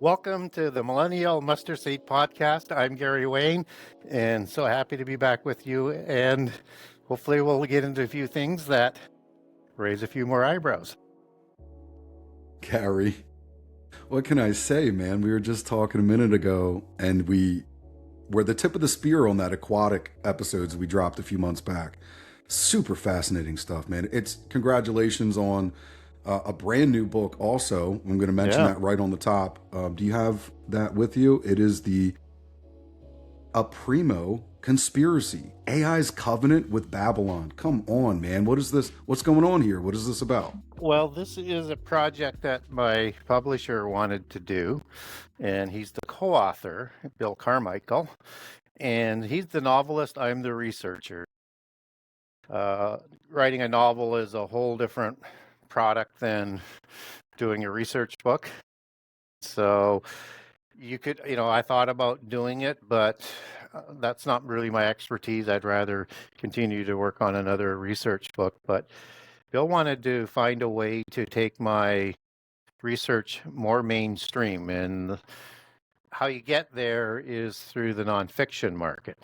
Welcome to the Millennial Mustard Seed Podcast. I'm Gary Wayne, and so happy to be back with you. And hopefully, we'll get into a few things that raise a few more eyebrows. Gary, what can I say, man? We were just talking a minute ago, and we're the tip of the spear on that aquatic episodes we dropped a few months back. Super fascinating stuff, man. It's congratulations on a brand new book. Also, I'm going to mention that right on the top. Do you have that with you? It is the A Primo Conspiracy: AI's Covenant with Babylon. Come on, man. What is this? What's going on here? What is this about? Well, this is a project that my publisher wanted to do, and he's the co-author, Bill Carmichael, and he's the novelist. I'm the researcher. Writing a novel is a whole different product than doing a research book. So you could, I thought about doing it, but that's not really my expertise. I'd rather continue to work on another research book. But Bill wanted to find a way to take my research more mainstream. And how you get there is through the nonfiction market.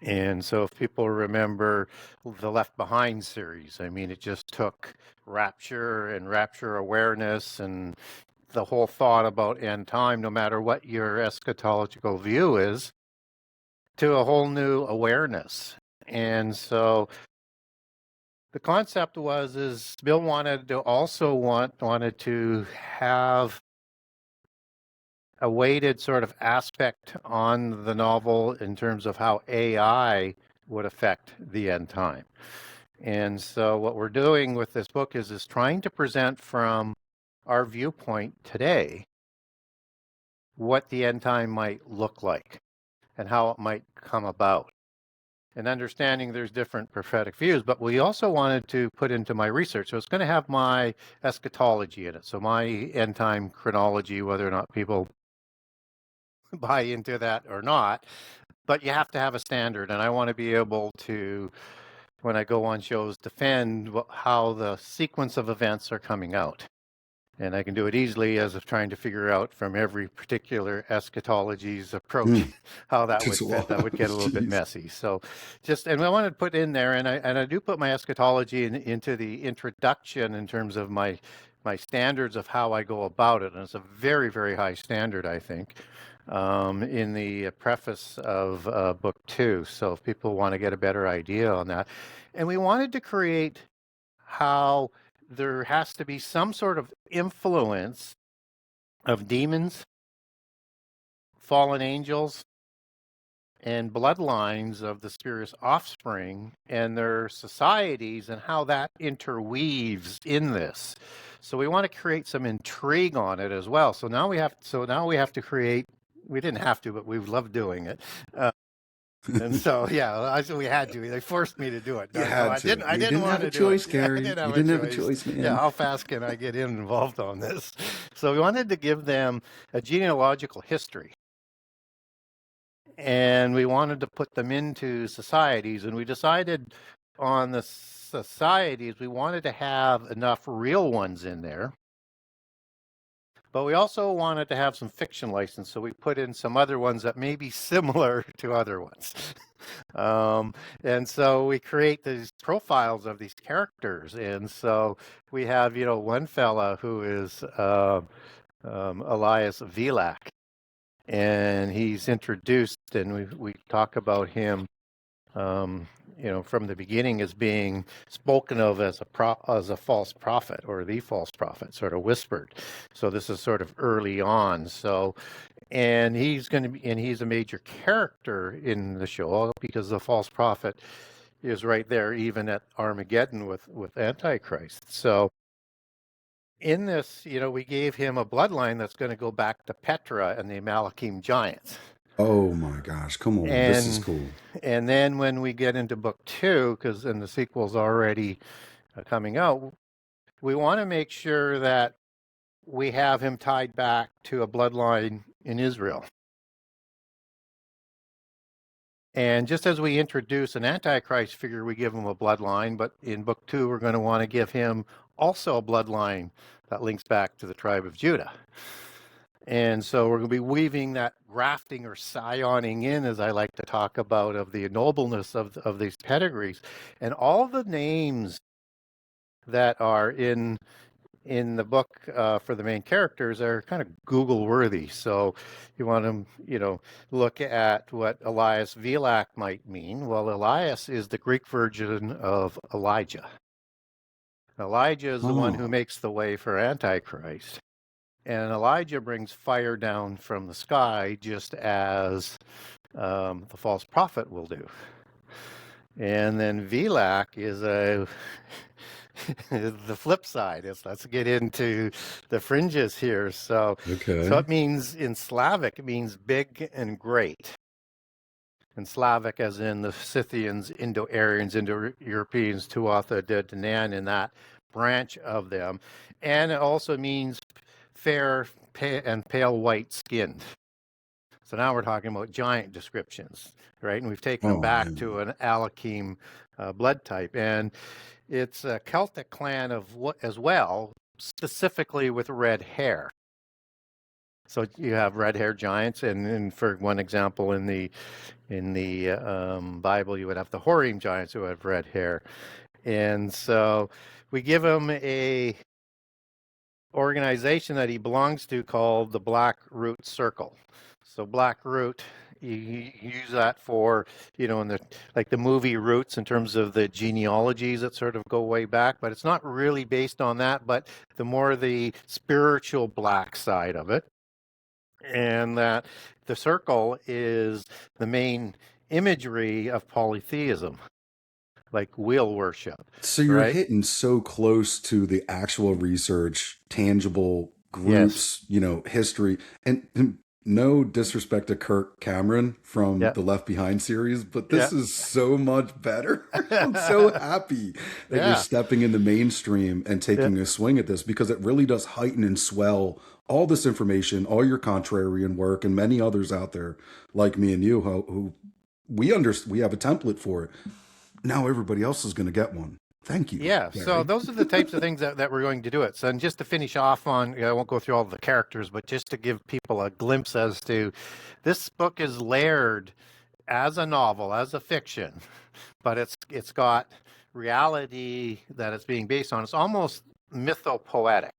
And so if people remember the Left Behind series, I mean, it just took rapture and rapture awareness and the whole thought about end time, no matter what your eschatological view is, to a whole new awareness. And so the concept is Bill wanted to have a weighted sort of aspect on the novel in terms of how AI would affect the end time. And so what we're doing with this book is trying to present from our viewpoint today what the end time might look like and how it might come about. And understanding there's different prophetic views, but we also wanted to put into my research. So it's going to have my eschatology in it. So my end time chronology, whether or not people buy into that or not, but you have to have a standard. And I want to be able to, when I go on shows, defend how the sequence of events are coming out. And I can do it easily as of trying to figure out from every particular eschatology's approach how that would fit. That would get a little bit messy. So and I wanted to put in there, and I do put my eschatology into the introduction in terms of my standards of how I go about it. And it's a very, very high standard, I think, in the preface of book 2. So if people want to get a better idea on that. And we wanted to create how there has to be some sort of influence of demons, fallen angels, and bloodlines of the spirit's offspring and their societies and how that interweaves in this. So we want to create some intrigue on it as well. So now we have to create. We didn't have to, but we've loved doing it. And so, we had to. They forced me to do it. I didn't want have a to choice, do it. Gary. You didn't have a choice, man. Yeah, how fast can I get involved on this? So we wanted to give them a genealogical history. And we wanted to put them into societies. And we decided on the societies, we wanted to have enough real ones in there. But we also wanted to have some fiction license, so we put in some other ones that may be similar to other ones. And so we create these profiles of these characters. And so we have, one fella who is Elias Vilak, and he's introduced, and we talk about him from the beginning as being spoken of as a false prophet or the false prophet, sort of whispered. So this is sort of early on. So, and he's a major character in the show because the false prophet is right there, even at Armageddon with Antichrist. So in this, we gave him a bloodline that's going to go back to Petra and the Malachim giants. Oh my gosh, come on. This is cool. And then when we get into book 2, because the sequel's already coming out, we want to make sure that we have him tied back to a bloodline in Israel. And just as we introduce an Antichrist figure, we give him a bloodline, but in book 2, we're going to want to give him also a bloodline that links back to the tribe of Judah. And so we're going to be weaving that grafting or scioning in, as I like to talk about, of the nobleness of these pedigrees. And all the names that are in the book for the main characters are kind of Google worthy. So you want to, look at what Elias Vilak might mean. Well, Elias is the Greek version of Elijah. Elijah is the one who Oh, makes the way for Antichrist. And Elijah brings fire down from the sky, just as the false prophet will do. And then Vilak is the flip side. Let's get into the fringes here. So okay. it means in Slavic, it means big and great. And Slavic, as in the Scythians, Indo-Aryans, Indo-Europeans, Tuatha De Danann, in that branch of them. And it also means fair and pale white skinned. So now we're talking about giant descriptions, right? And we've taken them Oh back man. to an Alekim blood type. And it's a Celtic clan of as well, specifically with red hair. So you have red hair giants, and for one example, in the Bible, you would have the Horim giants who have red hair, and so we give him a organization that he belongs to called the Black Root Circle. So Black Root, you use that for, in the movie Roots, in terms of the genealogies that sort of go way back, but it's not really based on that, but the spiritual black side of it. And that the circle is the main imagery of polytheism, like wheel worship, So you're right? hitting so close to the actual research, tangible Yes. groups, history. And no disrespect to Kirk Cameron from Yeah. the Left Behind series, but Yeah. this is so much better. I'm so happy that you're Yeah. stepping in the mainstream and Yeah. taking a swing at this because it really does heighten and swell all this information, all your contrarian work, and many others out there like me and you who we have a template for it. Now everybody else is going to get one. Thank you, Yeah, so Barry. those are the types of things that we're going to do it. So, and just to finish off on, I won't go through all the characters, but just to give people a glimpse as to, this book is layered as a novel, as a fiction, but it's got reality that it's being based on. It's almost mythopoetic.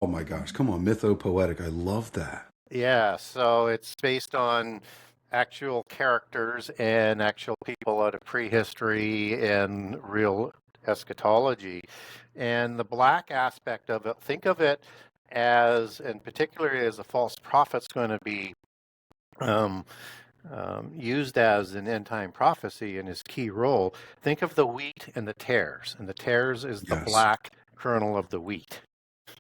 Oh my gosh, come on, mythopoetic. I love that. Yeah, so it's based on actual characters and actual people out of prehistory and real eschatology. And the black aspect of it, think of it as, and particularly as a false prophet's going to be um, used as an end time prophecy in his key role, think of the wheat and the tares. And the tares is the Yes. black kernel of the wheat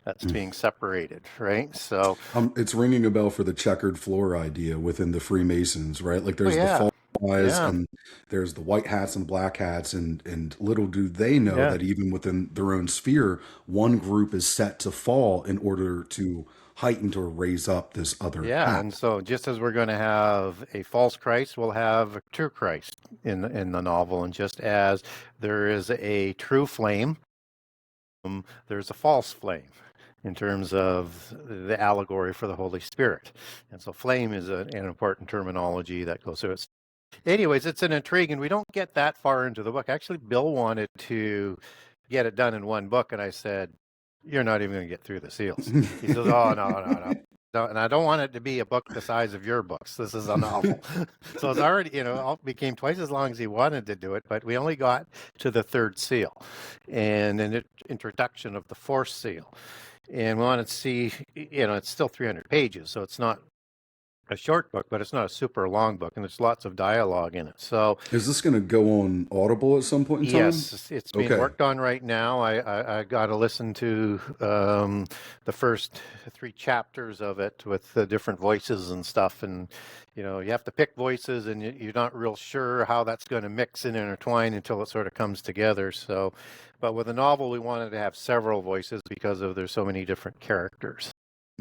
that's Mm. being separated, right? So, It's ringing a bell for the checkered floor idea within the Freemasons, right? Like oh there's the yeah, fall guys yeah, and there's the white hats and black hats, and little do they know yeah. that even within their own sphere, one group is set to fall in order to heighten or raise up this other Yeah, and hat. so just as we're going to have a false Christ, we'll have a true Christ in the novel, and just as there is a true flame, there's a false flame in terms of the allegory for the Holy Spirit. And so flame is an important terminology that goes through it. Anyways, it's an intrigue, and we don't get that far into the book. Actually, Bill wanted to get it done in one book, and I said, "You're not even going to get through the seals." He says, "Oh, no, no, no." And I don't want it to be a book the size of your books. This is a novel. So it's already, became twice as long as he wanted to do it, but we only got to the third seal and an introduction of the fourth seal. And we wanted to see, it's still 300 pages, so it's not a short book, but it's not a super long book, and there's lots of dialogue in it. So, Is this going to go on Audible at some point in time? yes, it's being Okay. worked on right now. I got to listen to the first three chapters of it with the different voices and stuff, and you have to pick voices, and you're not real sure how that's going to mix and intertwine until it sort of comes together. So, but with a novel, we wanted to have several voices because there's so many different characters.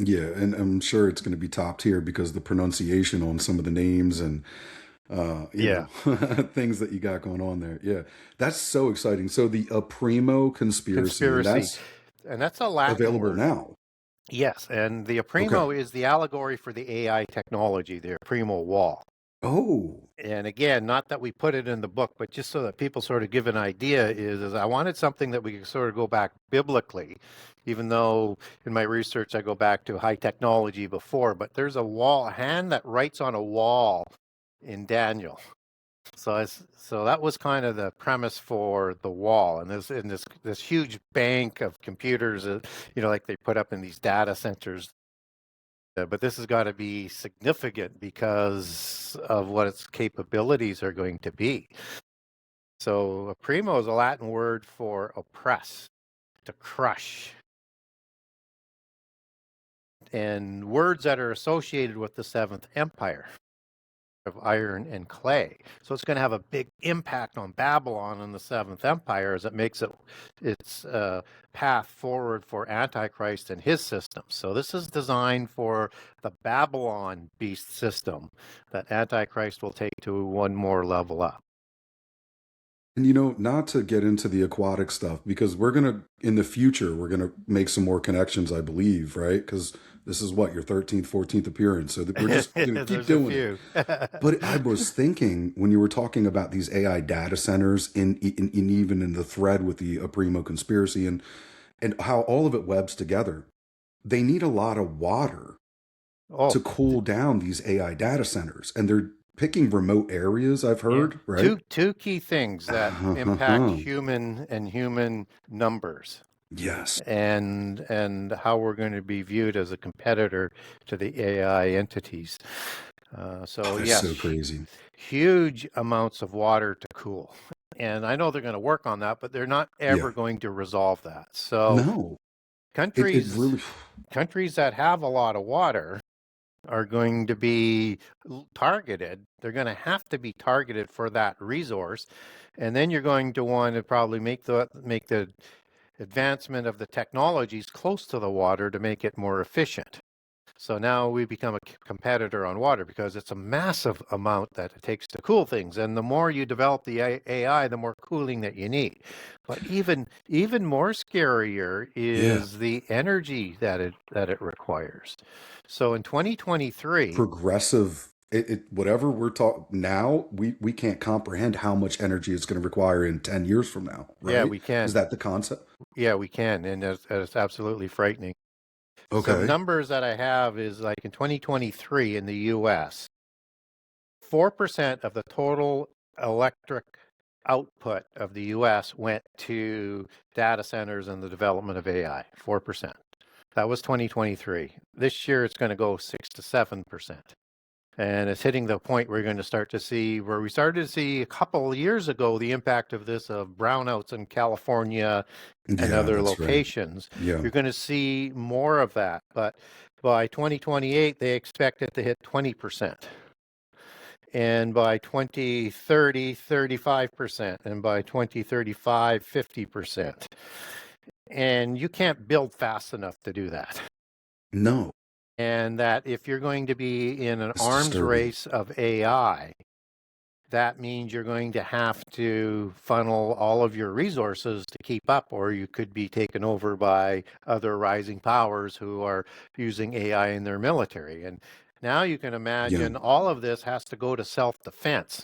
Yeah, and I'm sure it's going to be top tier because the pronunciation on some of the names and Yeah, things that you got going on there. Yeah, that's so exciting. So the Primo conspiracy, and conspiracy, that's and that's a Latin available word. now. Yes, and the Okay. Aprimo is the allegory for the AI technology, the Aprimo wall. Oh, And again, not that we put it in the book, but just so that people sort of give an idea, is I wanted something that we could sort of go back biblically, even though in my research I go back to high technology before, but there's a wall, a hand that writes on a wall in Daniel. So that was kind of the premise for the wall, and this huge bank of computers, like they put up in these data centers. But this has got to be significant because of what its capabilities are going to be. So, primo is a Latin word for oppress, to crush, and words that are associated with the Seventh Empire of iron and clay. So it's going to have a big impact on Babylon and the Seventh Empire as it makes its path forward for Antichrist and his system. So this is designed for the Babylon beast system that Antichrist will take to one more level up. and not to get into the aquatic stuff because in the future, we're gonna make some more connections, I believe, right? Because this is what your 13th, 14th appearance, so that we're just gonna keep There's a doing it. few. But I was thinking when you were talking about these AI data centers in even in the thread with the Aprimo conspiracy and how all of it webs together, they need a lot of water Oh, to cool down these AI data centers. And they're picking remote areas, I've yeah. heard, right? Two key things that impact human numbers. Yes. And how we're going to be viewed as a competitor to the AI entities. Oh, So that's yes, so crazy. huge amounts of water to cool. And I know they're going to work on that, but they're not ever Yeah. going to resolve that. So No. It countries really countries that have a lot of water are going to be targeted. They're going to have to be targeted for that resource. And then you're going to want to probably make the advancement of the technologies close to the water to make it more efficient. So now we become a competitor on water because it's a massive amount that it takes to cool things. And the more you develop the AI, the more cooling that you need. But even more scarier yeah. is the energy that it requires. So in 2023, Progressive whatever we're talking now, we can't comprehend how much energy it's going to require in 10 years from now, yeah, right? we Is can. that the concept? Yeah, we can. And it's absolutely frightening. Some Okay. numbers that I have is like in 2023 in the US, 4% of the total electric output of the US went to data centers and the development of AI. 4%. That was 2023. This year it's going to go 6 to 7%. And it's hitting the point where you're going to start to see where we started to see a couple of years ago the impact of this of brownouts in California and Yeah, other that's right. locations. Yeah. You're going to see more of that. But by 2028, they expect it to hit 20%. And by 2030, 35%. And by 2035, 50%. And you can't build fast enough to do that. No, And that if you're going to be in an it's arms disturbing. race of AI, that means you're going to have to funnel all of your resources to keep up, or you could be taken over by other rising powers who are using AI in their military. And now you can Yeah. imagine all of this has to go to self defense.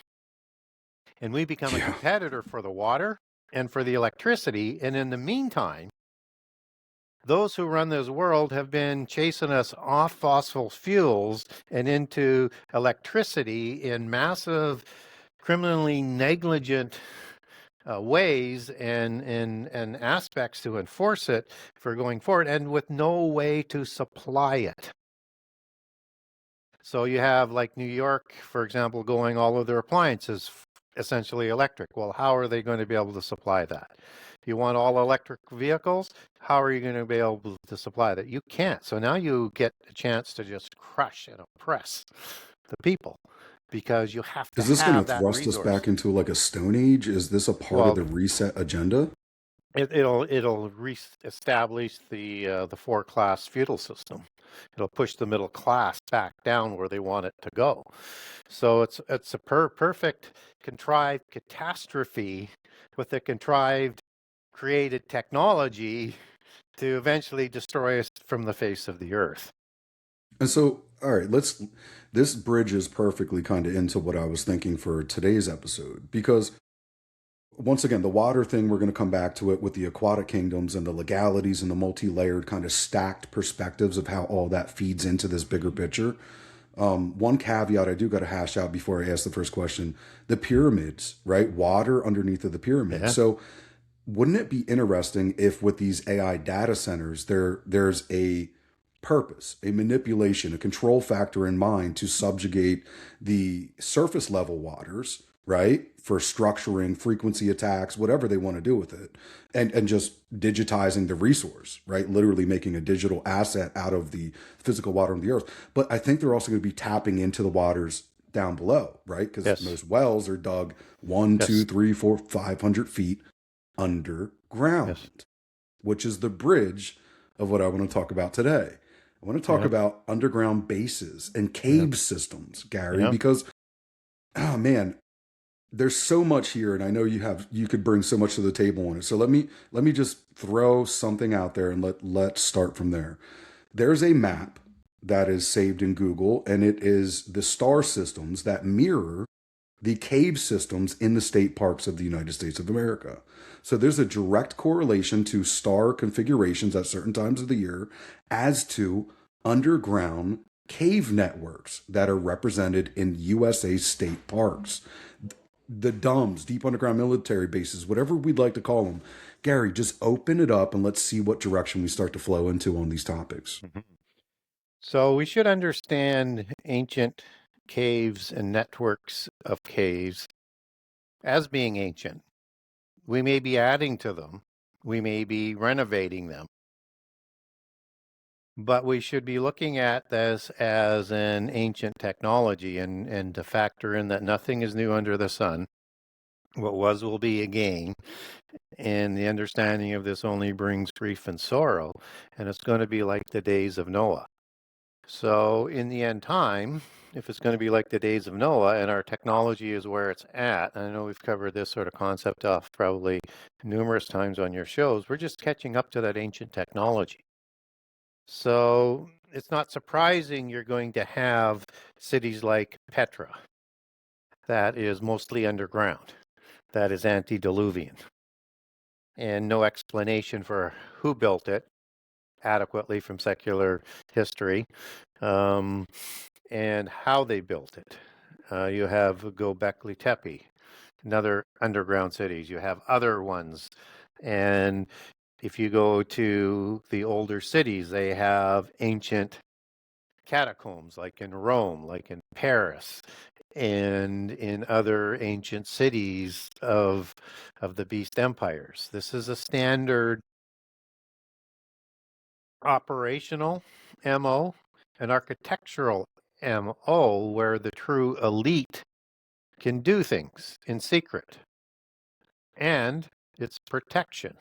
And we become a Yeah. competitor for the water and for the electricity. And in the meantime, those who run this world have been chasing us off fossil fuels and into electricity in massive, criminally negligent ways and aspects to enforce it for going forward, and with no way to supply it. So you have like New York, for example, going all of their appliances essentially electric. Well, how are they going to be able to supply that? You want all electric vehicles? How are you going to be able to supply that? You can't. So now you get a chance to just crush and oppress the people because you have to Is this going to have that thrust us resource. back into like a stone age? Is this a part of Well, the reset agenda? it'll reestablish the four class feudal system. It'll push the middle class back down where they want it to go. So it's a perfect contrived catastrophe with a contrived created technology to eventually destroy us from the face of the earth. And so, all right, this bridges perfectly kind of into what I was thinking for today's episode. Because once again, the water thing, we're going to come back to it with the aquatic kingdoms and the legalities and the multi layered kind of stacked perspectives of how all that feeds into this bigger picture. One caveat I do got to hash out before I ask the first question: the pyramids, right? Water underneath of the pyramids. Yeah. So, wouldn't it be interesting if with these AI data centers, there's a purpose, a manipulation, a control factor in mind to subjugate the surface level waters, right? For structuring, frequency attacks, whatever they want to do with it, and just digitizing the resource, right? Literally making a digital asset out of the physical water on the earth. But I think they're also going to be tapping into the waters down below, right? Because Yes. most wells are dug 1, Yes. 2, 3, 4, 500 feet underground, Yes. which is the bridge of what I want to talk about today. I want to talk Yep. about underground bases and cave systems, Gary, Yep. because, oh man, there's so much here, and I know you could bring so much to the table on it. So let me just throw something out there and let's start from there. There's a map that is saved in Google, and it is the star systems that mirror the cave systems in the state parks of the United States of America. So there's a direct correlation to star configurations at certain times of the year as to underground cave networks that are represented in USA state parks. The DUMBs, deep underground military bases, whatever we'd like to call them. Gary, just open it up and let's see what direction we start to flow into on these topics. Mm-hmm. So we should understand ancient caves and networks of caves as being ancient. We may be adding to them. We may be renovating them. But we should be looking at this as an ancient technology and to factor in that nothing is new under the sun. What was will be again. And the understanding of this only brings grief and sorrow. And it's going to be like the days of Noah. So in the end time, if it's going to be like the days of Noah and our technology is where it's at, and I know we've covered this sort of concept off probably numerous times on your shows, we're just catching up to that ancient technology. So it's not surprising you're going to have cities like Petra that is mostly underground, that is antediluvian, and no explanation for who built it adequately from secular history. And how they built it. You have Göbekli Tepe, another underground cities. You have other ones. And if you go to the older cities, they have ancient catacombs, like in Rome, like in Paris, and in other ancient cities of the beast empires. This is a standard operational MO, an architectural MO where the true elite can do things in secret. And it's protection.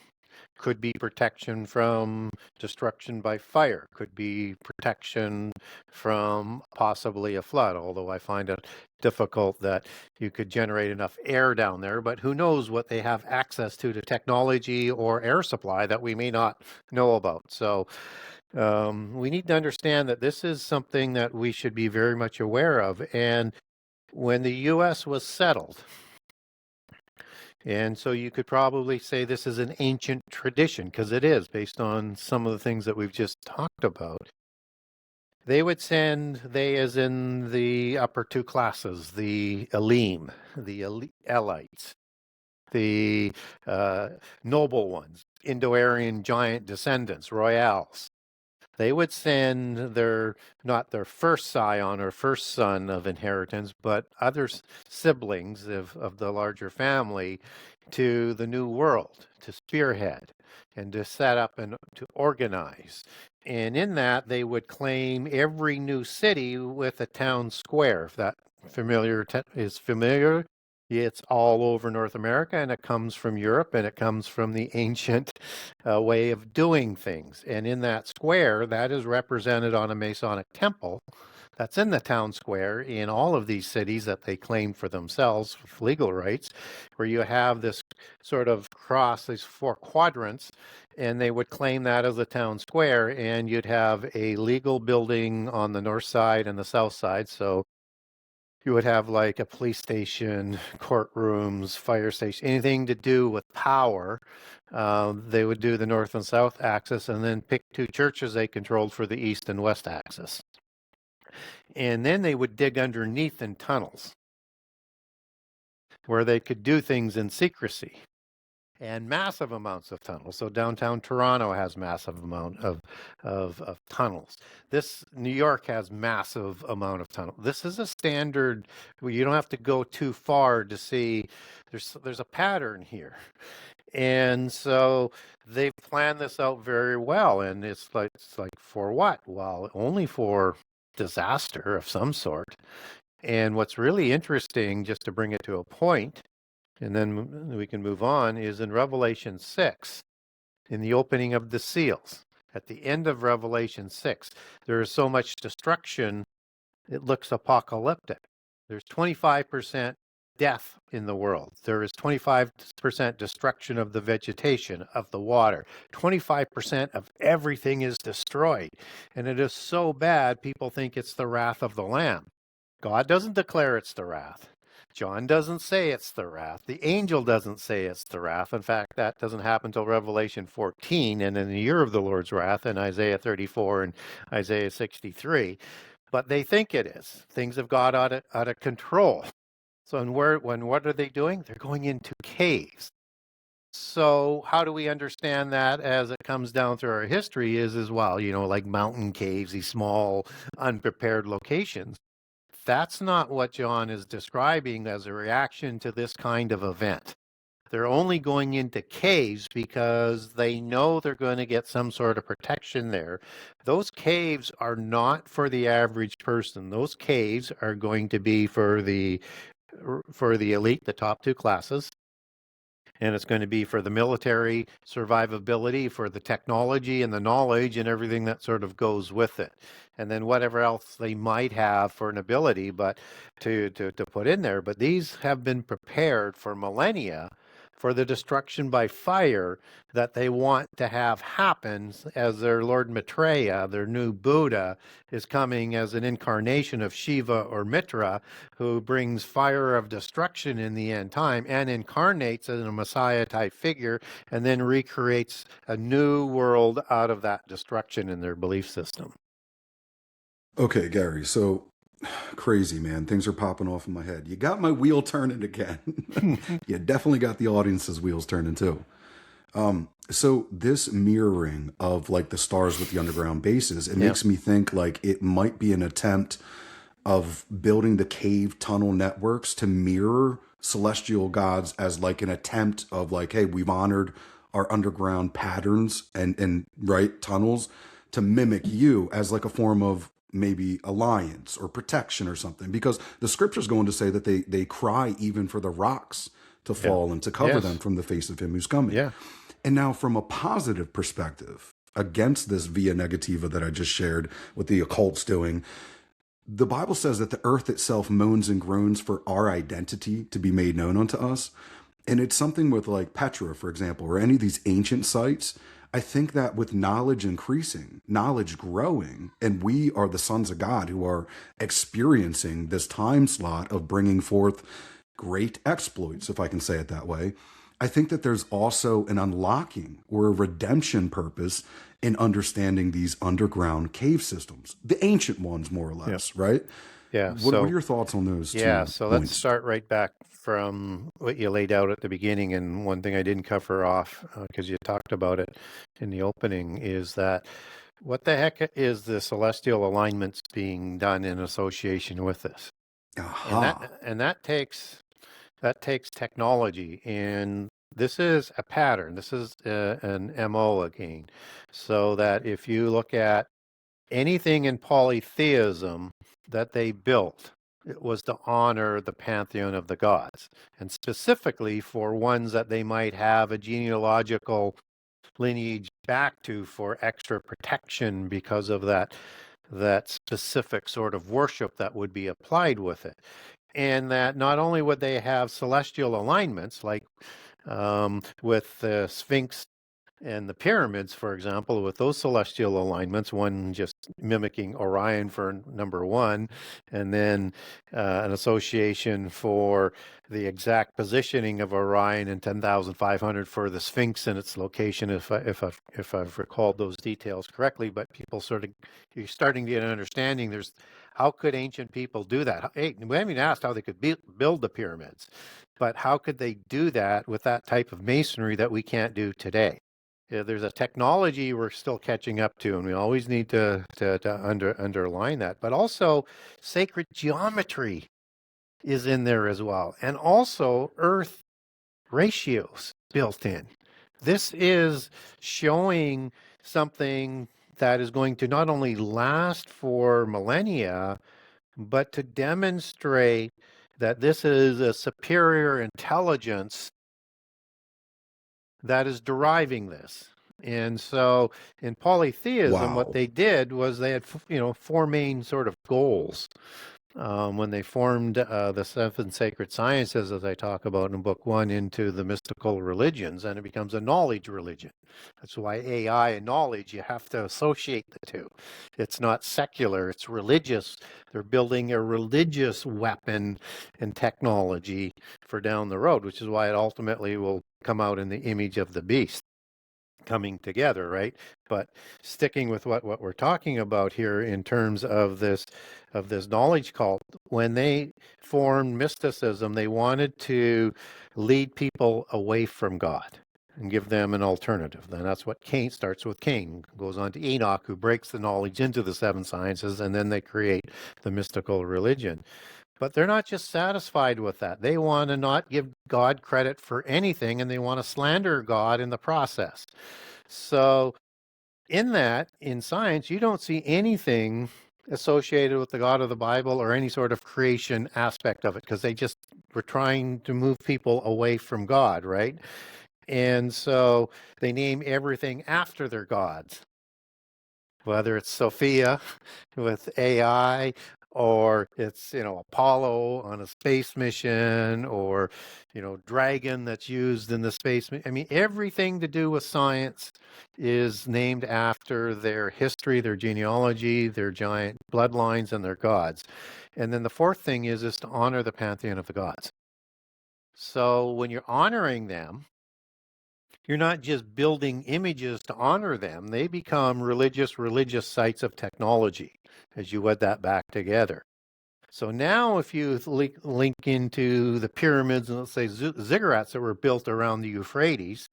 Could be protection from destruction by fire, could be protection from possibly a flood, although I find it difficult that you could generate enough air down there, but who knows what they have access to technology or air supply that we may not know about. So we need to understand that this is something that we should be very much aware of. And when the U.S. was settled, and so you could probably say this is an ancient tradition, because it is, based on some of the things that we've just talked about. They would send, they as in the upper two classes, the Elim, the Elites, the noble ones, Indo-Aryan giant descendants, royales. They would send not their first scion or first son of inheritance, but other siblings of the larger family to the New World to spearhead and to set up and to organize. And in that, they would claim every new city with a town square. If that is familiar, it's all over North America, and it comes from Europe, and it comes from the ancient way of doing things. And in that square, that is represented on a Masonic temple that's in the town square in all of these cities that they claim for themselves with legal rights, where you have this sort of cross, these four quadrants, and they would claim that as the town square, and you'd have a legal building on the north side and the south side. So you would have like a police station, courtrooms, fire station, anything to do with power. They would do the north and south axis and then pick two churches they controlled for the east and west axis. And then they would dig underneath in tunnels where they could do things in secrecy and massive amounts of tunnels. So downtown Toronto has massive amount of tunnels. This New York has massive amount of tunnels. This is a standard. You don't have to go too far to see there's a pattern here. And so they've planned this out very well. And it's like for what? Well, only for disaster of some sort. And what's really interesting, just to bring it to a point, and then we can move on, is in Revelation 6, in the opening of the seals. At the end of Revelation 6, there is so much destruction, it looks apocalyptic. There's 25% death in the world. There is 25% destruction of the vegetation, of the water. 25% of everything is destroyed. And it is so bad, people think it's the wrath of the Lamb. God doesn't declare it's the wrath. John doesn't say it's the wrath. The angel doesn't say it's the wrath. In fact, that doesn't happen until Revelation 14 and in the year of the Lord's wrath in Isaiah 34 and Isaiah 63. But they think it is. Things have got out of control. So what are they doing? They're going into caves. So how do we understand that as it comes down through our history is as well, like mountain caves, these small, unprepared locations. That's not what John is describing as a reaction to this kind of event. They're only going into caves because they know they're going to get some sort of protection there. Those caves are not for the average person. Those caves are going to be for the elite, the top two classes. And it's going to be for the military survivability, for the technology and the knowledge and everything that sort of goes with it. And then whatever else they might have for an ability, but to put in there. But these have been prepared for millennia for the destruction by fire that they want to have happen as their Lord Maitreya, their new Buddha, is coming as an incarnation of Shiva or Mitra, who brings fire of destruction in the end time and incarnates as a Messiah type figure and then recreates a new world out of that destruction in their belief system. Okay, Gary. So crazy, man. Things are popping off in my head. You got my wheel turning again. You definitely got the audience's wheels turning too. So this mirroring of like the stars with the underground bases, it makes me think like it might be an attempt of building the cave tunnel networks to mirror celestial gods as like an attempt of like, hey, we've honored our underground patterns and right tunnels to mimic you as like a form of maybe alliance or protection or something, because the scripture's going to say that they cry even for the rocks to fall and to cover them from the face of him who's coming. Yeah. And now from a positive perspective, against this via negativa that I just shared with the occults doing, the Bible says that the earth itself moans and groans for our identity to be made known unto us. And it's something with like Petra, for example, or any of these ancient sites. I think that with knowledge increasing, knowledge growing, and we are the sons of God who are experiencing this time slot of bringing forth great exploits, if I can say it that way. I think that there's also an unlocking or a redemption purpose in understanding these underground cave systems, the ancient ones, more or less, right? Yeah. What are your thoughts on those? Yeah. two So points? let's start right back from what you laid out at the beginning. And one thing I didn't cover off because you talked about it in the opening is that what the heck is the celestial alignments being done in association with this? Aha. And that takes technology, and this is a pattern. This is an MO again. So that if you look at anything in polytheism that they built, it was to honor the pantheon of the gods, and specifically for ones that they might have a genealogical lineage back to for extra protection because of that specific sort of worship that would be applied with it. And that not only would they have celestial alignments, like with the Sphinx and the pyramids, for example, with those celestial alignments, one just mimicking Orion for number one, and then an association for the exact positioning of Orion and 10,500 for the Sphinx and its location, if I've recalled those details correctly. But people sort of, you're starting to get an understanding. There's how could ancient people do that? Hey, we haven't even asked how they could build the pyramids, but how could they do that with that type of masonry that we can't do today? There's a technology we're still catching up to, and we always need to underline that. But also, sacred geometry is in there as well, and also earth ratios built in. This is showing something that is going to not only last for millennia, but to demonstrate that this is a superior intelligence that is deriving this. And so in polytheism, what Wow. they did was they had, four main sort of goals. When they formed the seven sacred sciences, as I talk about in book one, into the mystical religions, and it becomes a knowledge religion. That's why AI and knowledge, you have to associate the two. It's not secular, it's religious. They're building a religious weapon and technology for down the road, which is why it ultimately will come out in the image of the beast coming together, right? But sticking with what we're talking about here in terms of this knowledge cult, when they formed mysticism, they wanted to lead people away from God and give them an alternative. And that's what Cain starts with. Cain goes on to Enoch, who breaks the knowledge into the seven sciences, and then they create the mystical religion. But they're not just satisfied with that. They want to not give God credit for anything, and they want to slander God in the process. So, in science, you don't see anything associated with the God of the Bible or any sort of creation aspect of it, because they just were trying to move people away from God, right? And so they name everything after their gods, whether it's Sophia with AI, or it's, Apollo on a space mission, or, Dragon that's used in the space. I mean, everything to do with science is named after their history, their genealogy, their giant bloodlines, and their gods. And then the fourth thing is to honor the pantheon of the gods. So when you're honoring them, you're not just building images to honor them. They become religious sites of technology as you wed that back together. So now if you link into the pyramids and let's say ziggurats that were built around the Euphrates,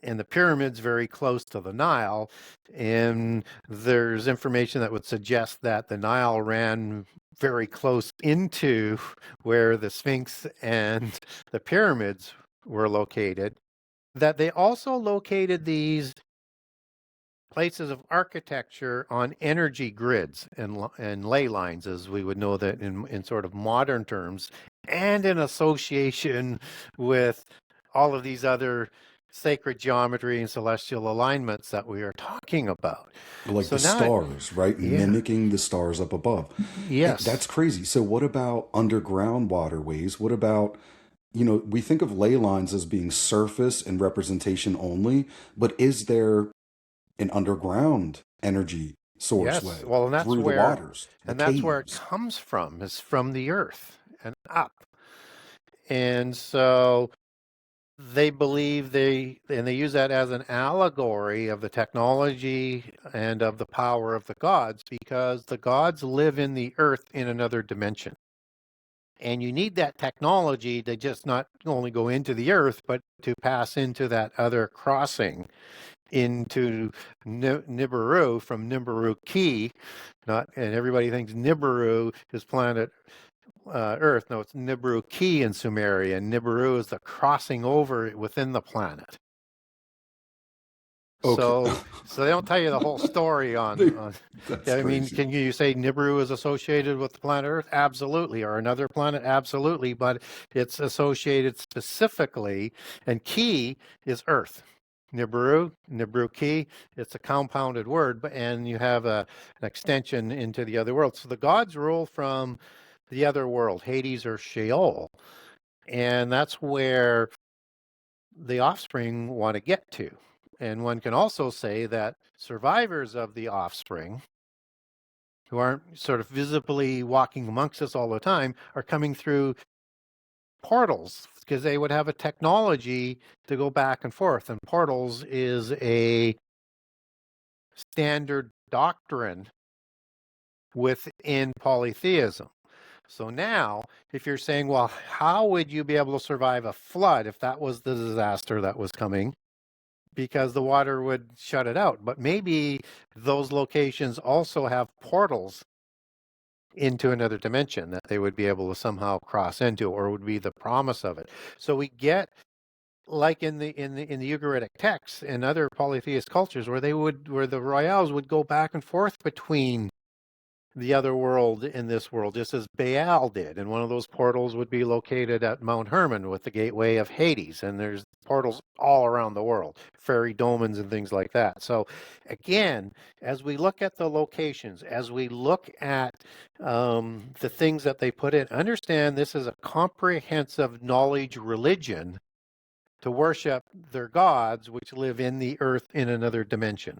and the pyramids very close to the Nile, and there's information that would suggest that the Nile ran very close into where the Sphinx and the pyramids were located, that they also located these places of architecture on energy grids and ley lines, as we would know that in sort of modern terms, and in association with all of these other sacred geometry and celestial alignments that we are talking about. Like So the now, stars, right? yeah, Mimicking the stars up above. yes, That's crazy. So, what about underground waterways? What about, we think of ley lines as being surface and representation only, but is there an underground energy source yes. way Well, and through the waters, the that's where it caves? comes from, is from the earth and up. And so they believe they use that as an allegory of the technology and of the power of the gods, because the gods live in the earth in another dimension. And you need that technology to just not only go into the earth, but to pass into that other crossing into Nibiru from Nibiru Key. Not, and everybody thinks Nibiru is planet Earth. No, it's Nibiru Key in Sumeria. And Nibiru is the crossing over within the planet. Okay. So they don't tell you the whole story They- on. that's I mean, crazy. can you say Nibiru is associated with the planet Earth? Absolutely, or another planet? Absolutely, but it's associated specifically, and key is Earth. Nibiru, it's a compounded word, and you have an extension into the other world. So the gods rule from the other world, Hades or Sheol. And that's where the offspring want to get to. And one can also say that survivors of the offspring, who aren't sort of visibly walking amongst us all the time, are coming through portals because they would have a technology to go back and forth. And portals is a standard doctrine within polytheism. So now, if you're saying, well, how would you be able to survive a flood if that was the disaster that was coming? Because the water would shut it out. But maybe those locations also have portals into another dimension that they would be able to somehow cross into, or would be the promise of it. So we get, like in the Ugaritic texts and other polytheist cultures, where the royals would go back and forth between the other world and this world, just as Baal did. And one of those portals would be located at Mount Hermon with the gateway of Hades. And there's portals all around the world, fairy domens and things like that. So again, as we look at the locations, as we look at the things that they put in, understand this is a comprehensive knowledge religion to worship their gods, which live in the earth in another dimension.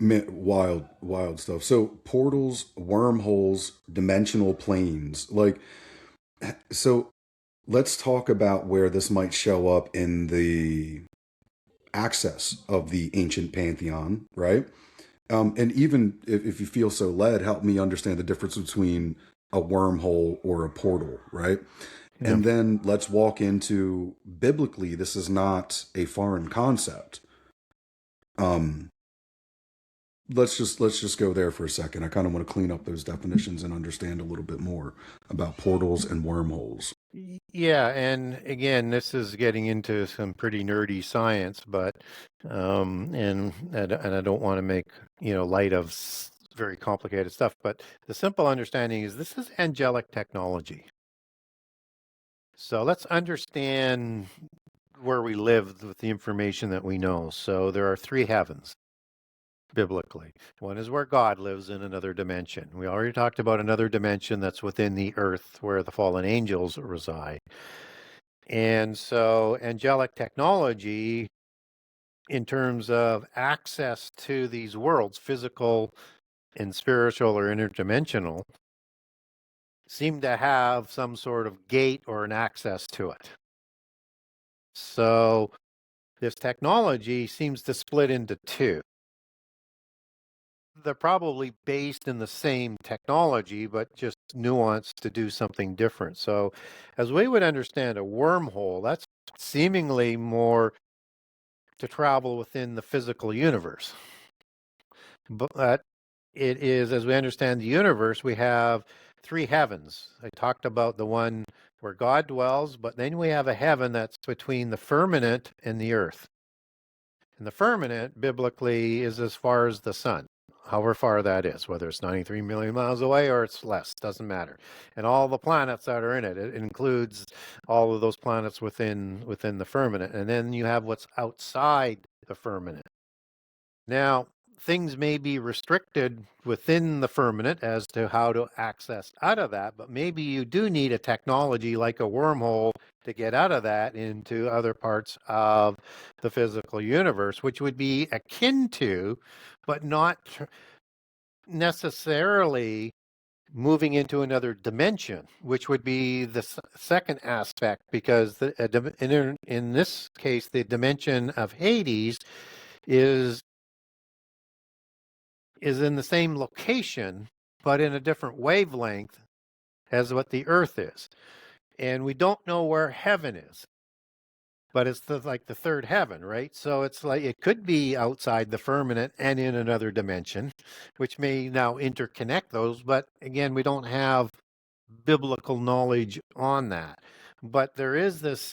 Wild, wild stuff. So portals, wormholes, dimensional planes. Like, so let's talk about where this might show up in the access of the ancient pantheon, right? And even if you feel so led, help me understand the difference between a wormhole or a portal, right? Yeah. And then let's walk into biblically, this is not a foreign concept. Let's just go there for a second. I kind of want to clean up those definitions and understand a little bit more about portals and wormholes. Yeah, and again, this is getting into some pretty nerdy science, but and I don't want to make light of very complicated stuff. But the simple understanding is this is angelic technology. So let's understand where we live with the information that we know. So there are three heavens biblically. One is where God lives in another dimension. We already talked about another dimension that's within the earth where the fallen angels reside. And so angelic technology, in terms of access to these worlds, physical and spiritual or interdimensional, seem to have some sort of gate or an access to it. So this technology seems to split into two. They're probably based in the same technology, but just nuanced to do something different. So, as we would understand a wormhole, that's seemingly more to travel within the physical universe. But it is, as we understand the universe, we have three heavens. I talked about the one where God dwells, but then we have a heaven that's between the firmament and the earth. And the firmament, biblically, is as far as the sun, however far that is, whether it's 93 million miles away or it's less, doesn't matter. And all the planets that are in it, it includes all of those planets within the firmament. And then you have what's outside the firmament. Now, things may be restricted within the firmament as to how to access out of that, but maybe you do need a technology like a wormhole to get out of that into other parts of the physical universe, which would be akin to, but not necessarily moving into another dimension, which would be the second aspect, because in this case, the dimension of Hades is in the same location, but in a different wavelength as what the earth is. And we don't know where heaven is, but it's like the third heaven, right? So it's like it could be outside the firmament and in another dimension, which may now interconnect those. But again, we don't have biblical knowledge on that. But there is this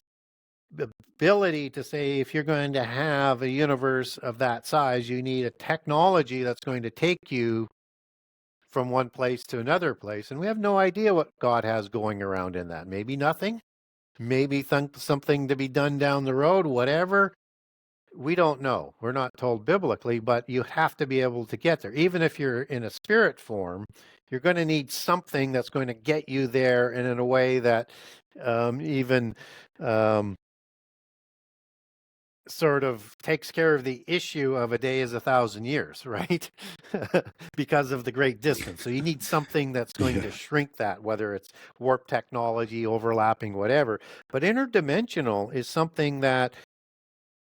ability to say, if you're going to have a universe of that size, you need a technology that's going to take you from one place to another place. And we have no idea what God has going around in that. Maybe nothing, maybe something to be done down the road, whatever. We don't know. We're not told biblically, but you have to be able to get there. Even if you're in a spirit form, you're going to need something that's going to get you there, and in a way that even um, sort of takes care of the issue of a day is 1,000 years, right? Because of the great distance. So you need something that's going Yeah. to shrink that, whether it's warp technology, overlapping, whatever. But interdimensional is something that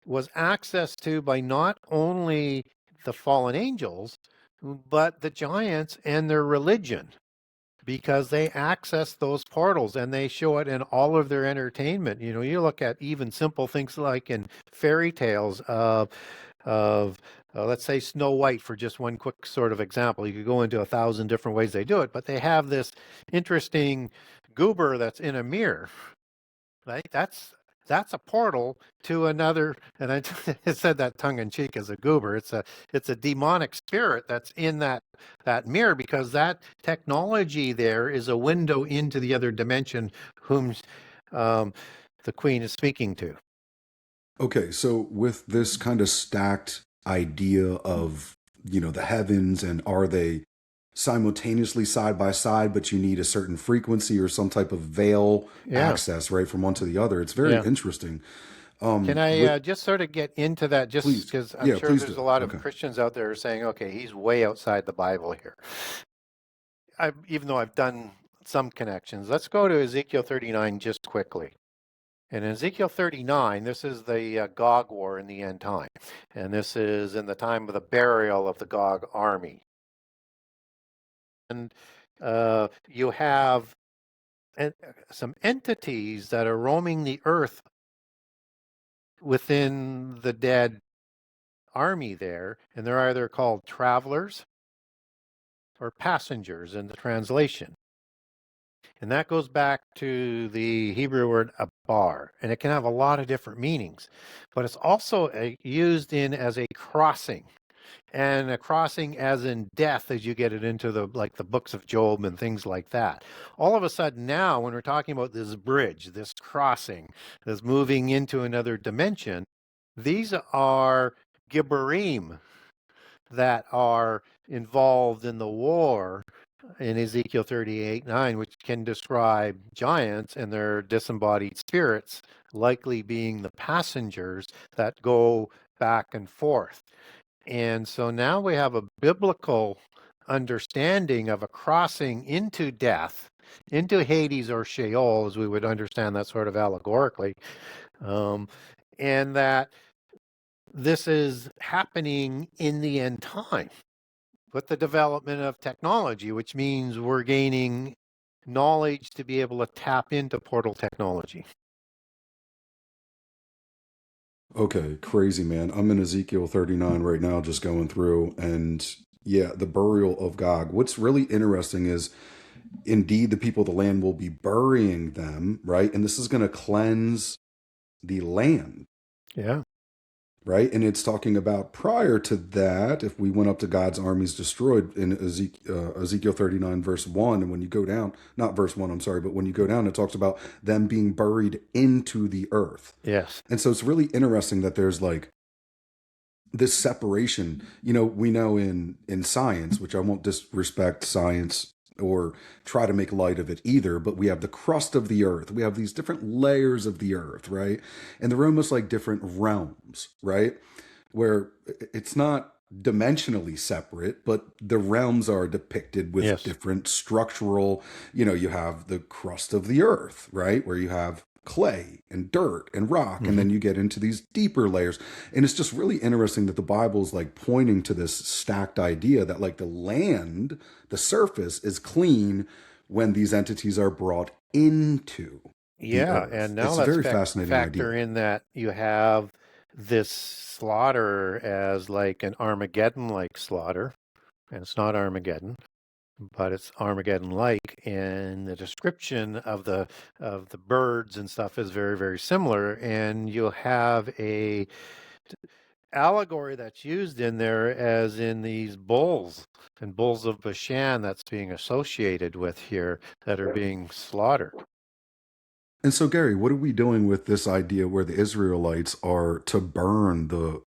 was accessed to by not only the fallen angels, but the giants and their religion, because they access those portals and they show it in all of their entertainment. You know, you look at even simple things like in fairy tales of let's say Snow White, for just one quick sort of example. You could go into 1,000 different ways they do it, but they have this interesting goober that's in a mirror, right? That's a portal to another, and I said that tongue in cheek as a goober. It's a demonic spirit that's in that mirror, because that technology there is a window into the other dimension, whom um, the queen is speaking to. Okay, so with this kind of stacked idea of, the heavens, and are they simultaneously side by side, but you need a certain frequency or some type of veil Yeah, access, right, from one to the other. It's very yeah. interesting. Can I With just sort of get into that, just Please, because I'm yeah, sure please there's do. a lot of Okay. Christians out there saying, okay, he's way outside the Bible here. Even though I've done some connections, let's go to Ezekiel 39 just quickly. And in Ezekiel 39, this is the Gog war in the end time. And this is in the time of the burial of the Gog army. And you have some entities that are roaming the earth within the dead army there. And they're either called travelers or passengers in the translation. And that goes back to the Hebrew word abar, and it can have a lot of different meanings. But it's also used in as a crossing, and a crossing as in death, as you get it into the books of Job and things like that. All of a sudden now, when we're talking about this bridge, this crossing, this moving into another dimension, these are Gibborim that are involved in the war in Ezekiel 38:9, which can describe giants and their disembodied spirits, likely being the passengers that go back and forth. And so now we have a biblical understanding of a crossing into death, into Hades or Sheol, as we would understand that sort of allegorically, um, and that this is happening in the end time with the development of technology, which means we're gaining knowledge to be able to tap into portal technology. Okay, crazy, man. I'm in Ezekiel 39 right now, just going through, and yeah, the burial of Gog. What's really interesting is, indeed, the people of the land will be burying them, right? And this is going to cleanse the land, Yeah. right? And it's talking about, prior to that, if we went up to God's armies destroyed in Ezekiel 39, verse 1, and when you go down, not verse 1, I'm sorry, but when you go down, it talks about them being buried into the earth. Yes. And so it's really interesting that there's like this separation. We know in science, which I won't disrespect science or try to make light of it either, but we have the crust of the earth, we have these different layers of the earth, right? And they're almost like different realms, right? Where it's not dimensionally separate, but the realms are depicted with Yes. different structural. You have the crust of the earth, right, where you have clay and dirt and rock, and Hmm. then you get into these deeper layers. And it's just really interesting that the Bible is like pointing to this stacked idea that, like, the land, the surface is clean when these entities are brought into the Yeah. earth. And now It's a let's very fascinating factor idea. in that you have this slaughter as like an Armageddon like slaughter. And it's not Armageddon, but it's Armageddon like. And the description of the birds and stuff is very, very similar. And you'll have a allegory that's used in there as in these bulls and bulls of Bashan that's being associated with here that are being slaughtered. And so, Gary, what are we doing with this idea where the Israelites are to burn the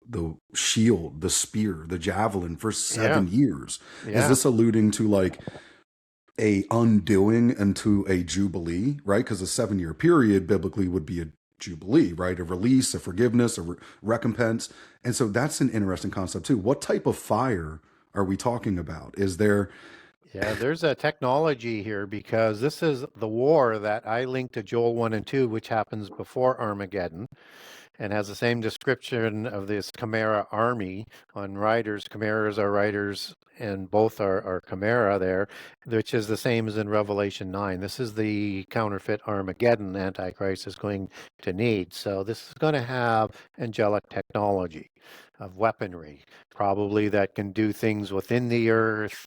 shield, the spear, the javelin for Yeah, 7 years? Is yeah. this alluding to like a undoing into a jubilee, right? Because a 7 year period biblically would be a jubilee, right? A release, a forgiveness, a recompense. And so that's an interesting concept too. What type of fire are we talking about? Is there Yeah, there's a technology here because this is the war that I linked to Joel 1 and 2, which happens before Armageddon and has the same description of this Chimera army on riders. Chimeras are riders, and both are Chimera there, which is the same as in Revelation 9. This is the counterfeit Armageddon Antichrist is going to need. So this is going to have angelic technology of weaponry, probably that can do things within the earth,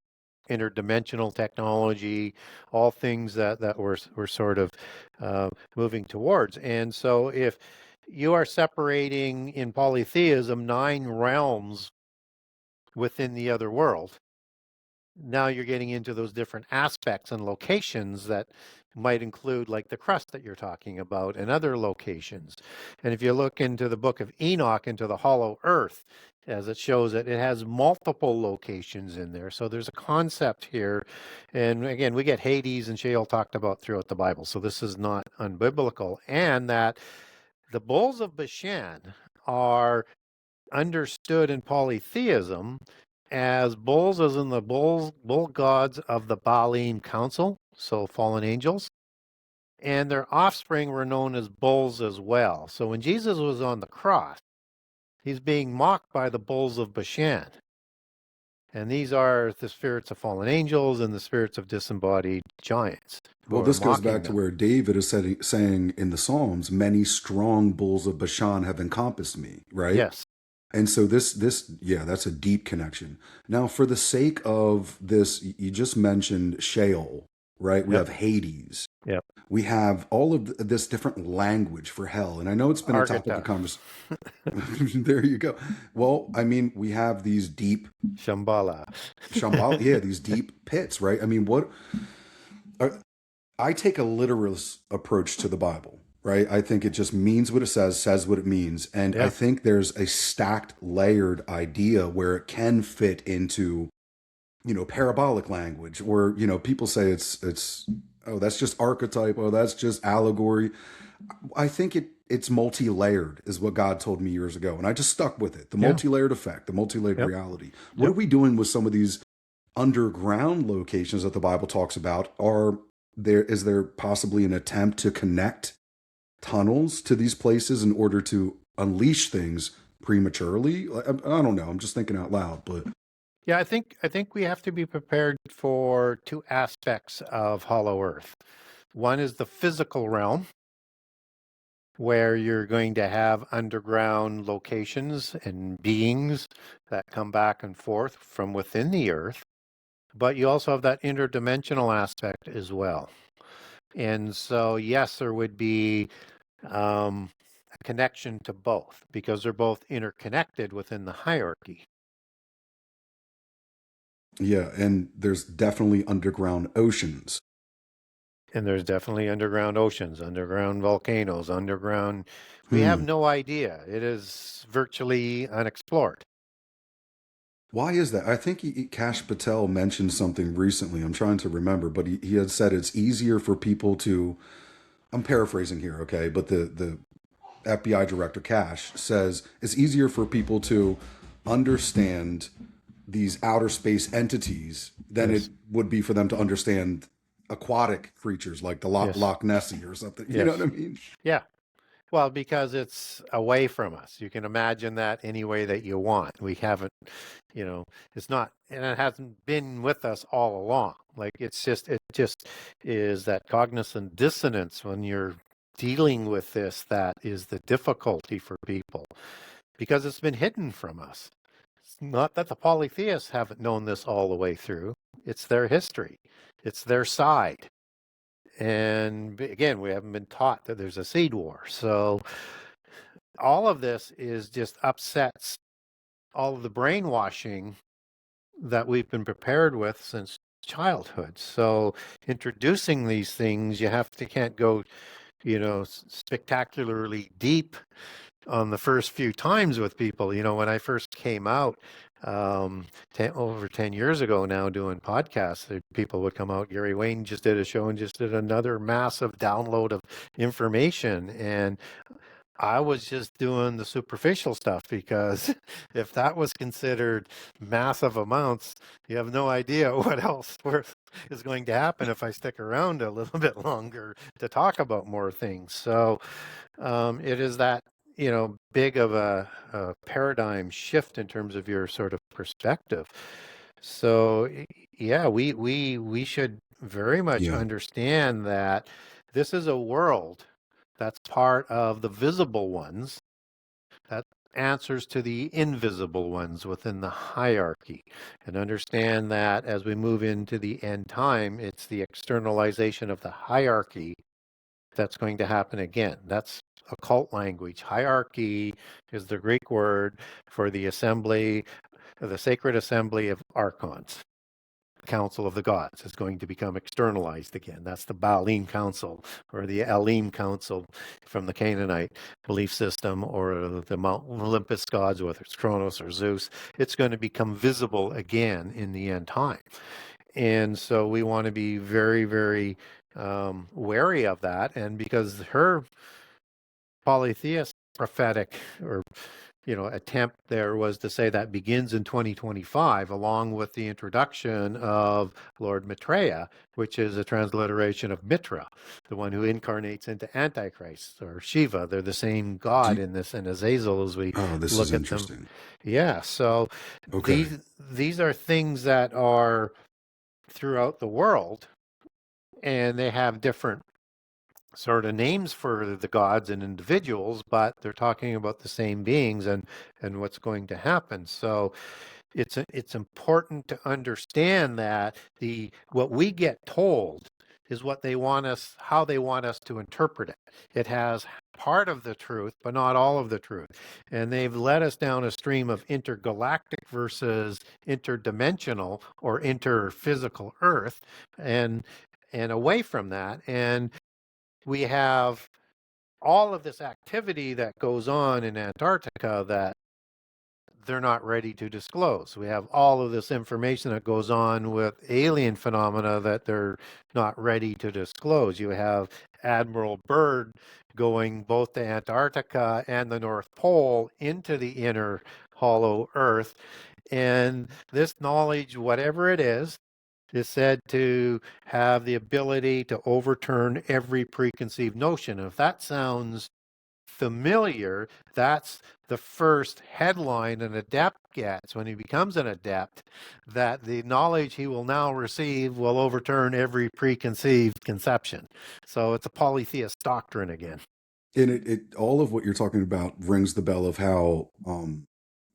interdimensional technology, all things that we're sort of moving towards. And so if you are separating in polytheism 9 realms within the other world, now you're getting into those different aspects and locations that might include like the crust that you're talking about and other locations. And if you look into the book of Enoch, into the hollow earth, as it shows it, it has multiple locations in there. So there's a concept here. And again, we get Hades and Sheol talked about throughout the Bible. So this is not unbiblical. And that the bulls of Bashan are understood in polytheism as bulls, as in the bull gods of the Baalim council, so fallen angels, and their offspring were known as bulls as well. So when Jesus was on the cross, he's being mocked by the bulls of Bashan. And these are the spirits of fallen angels and the spirits of disembodied giants who well, are this goes mocking back to them. where David is saying in the Psalms, many strong bulls of Bashan have encompassed me, right? Yes. And so yeah, that's a deep connection. Now, for the sake of this, you just mentioned Sheol, right? We Yep. have Hades. Yep. We have all of this different language for hell. And I know it's been a topic of Argata. conversation. There you go. Well, I mean, we have these deep Shambhala. Shambhala, yeah, these deep pits, right? I mean, are, I take a literalist approach to the Bible, right? I think it just means what it says what it means. And I Yeah. think there's a stacked, layered idea where it can fit into, parabolic language, or, people say it's, oh, that's just archetype. Oh, that's just allegory. I think it's multi-layered is what God told me years ago. And I just stuck with it. The Yeah. multi-layered effect, the multi-layered Yep. reality. What are Yep. we doing with some of these underground locations that the Bible talks about? Is there possibly an attempt to connect tunnels to these places in order to unleash things prematurely? I don't know. I'm just thinking out loud, but Yeah, I think we have to be prepared for two aspects of Hollow Earth. One is the physical realm, where you're going to have underground locations and beings that come back and forth from within the earth. But you also have that interdimensional aspect as well. And so, yes, there would be a connection to both because they're both interconnected within the hierarchy. yeah, and there's definitely underground oceans. And there's definitely underground oceans, underground volcanoes, underground. We have Hmm. no idea. It is virtually unexplored. Why is that? I think Kash Patel mentioned something recently. I'm trying to remember, but he had said it's easier for people to. I'm paraphrasing here, okay? But the FBI director Cash says it's easier for people to understand these outer space entities than it Yes. would be for them to understand aquatic creatures like the Yes. Loch Nessie or something. You know what Yes. I mean? Yeah. Well, because it's away from us. You can imagine that any way that you want. We haven't, you know, it's not, and it hasn't been with us all along. Like it just is that cognizant dissonance when you're dealing with this that is the difficulty for people because it's been hidden from us. It's not that the polytheists haven't known this all the way through, it's their history, it's their side. And again, we haven't been taught that there's a seed war. So all of this is just upsets all of the brainwashing that we've been prepared with since childhood. So introducing these things, you can't go spectacularly deep on the first few times with people. When I first came out, over 10 years ago now, doing podcasts, people would come out. Gary Wayne just did a show and just did another massive download of information. And I was just doing the superficial stuff, because if that was considered massive amounts, you have no idea what else is going to happen if I stick around a little bit longer to talk about more things. So it is that, big of a paradigm shift in terms of your sort of perspective. So yeah, we should very much Yeah. understand that this is a world that's part of the visible ones that answers to the invisible ones within the hierarchy, and understand that as we move into the end time, it's the externalization of the hierarchy that's going to happen again. That's occult language. Hierarchy is the Greek word for the assembly, the sacred assembly of archons. Council of the gods is going to become externalized again. That's the Baalim Council, or the Elim Council from the Canaanite belief system, or the Mount Olympus gods, whether it's Kronos or Zeus. It's going to become visible again in the end time. And so we want to be very, very wary of that. And because her polytheist prophetic, or attempt there, was to say that begins in 2025, along with the introduction of Lord Maitreya, which is a transliteration of Mitra, the one who incarnates into Antichrist, or Shiva. They're the same Do god you, in this, and Azazel, as we oh, this is look at them. interesting. Yeah, so Okay. these are things that are throughout the world, and they have different sort of names for the gods and individuals, but they're talking about the same beings and what's going to happen. So it's important to understand that the what we get told is what they want us, how they want us to interpret it. It has part of the truth, but not all of the truth. And they've led us down a stream of intergalactic versus interdimensional or interphysical Earth, and away from that. And we have all of this activity that goes on in Antarctica that they're not ready to disclose. We have all of this information that goes on with alien phenomena that they're not ready to disclose. You have Admiral Byrd going both to Antarctica and the North Pole into the inner hollow Earth. And this knowledge, whatever it is said to have the ability to overturn every preconceived notion. And if that sounds familiar, that's the first headline an adept gets when he becomes an adept, that the knowledge he will now receive will overturn every preconceived conception. So it's a polytheist doctrine again. And it all of what you're talking about rings the bell of how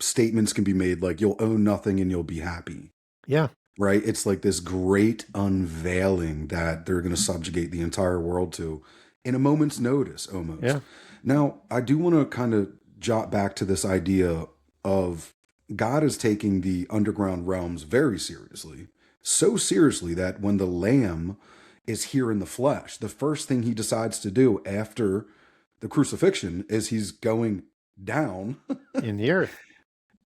statements can be made like you'll own nothing and you'll be happy. Yeah. Right? It's like this great unveiling that they're going to subjugate the entire world to in a moment's notice, almost. Yeah. Now, I do want to kind of jot back to this idea of God is taking the underground realms very seriously, so seriously that when the Lamb is here in the flesh, the first thing he decides to do after the crucifixion is he's going down in the earth.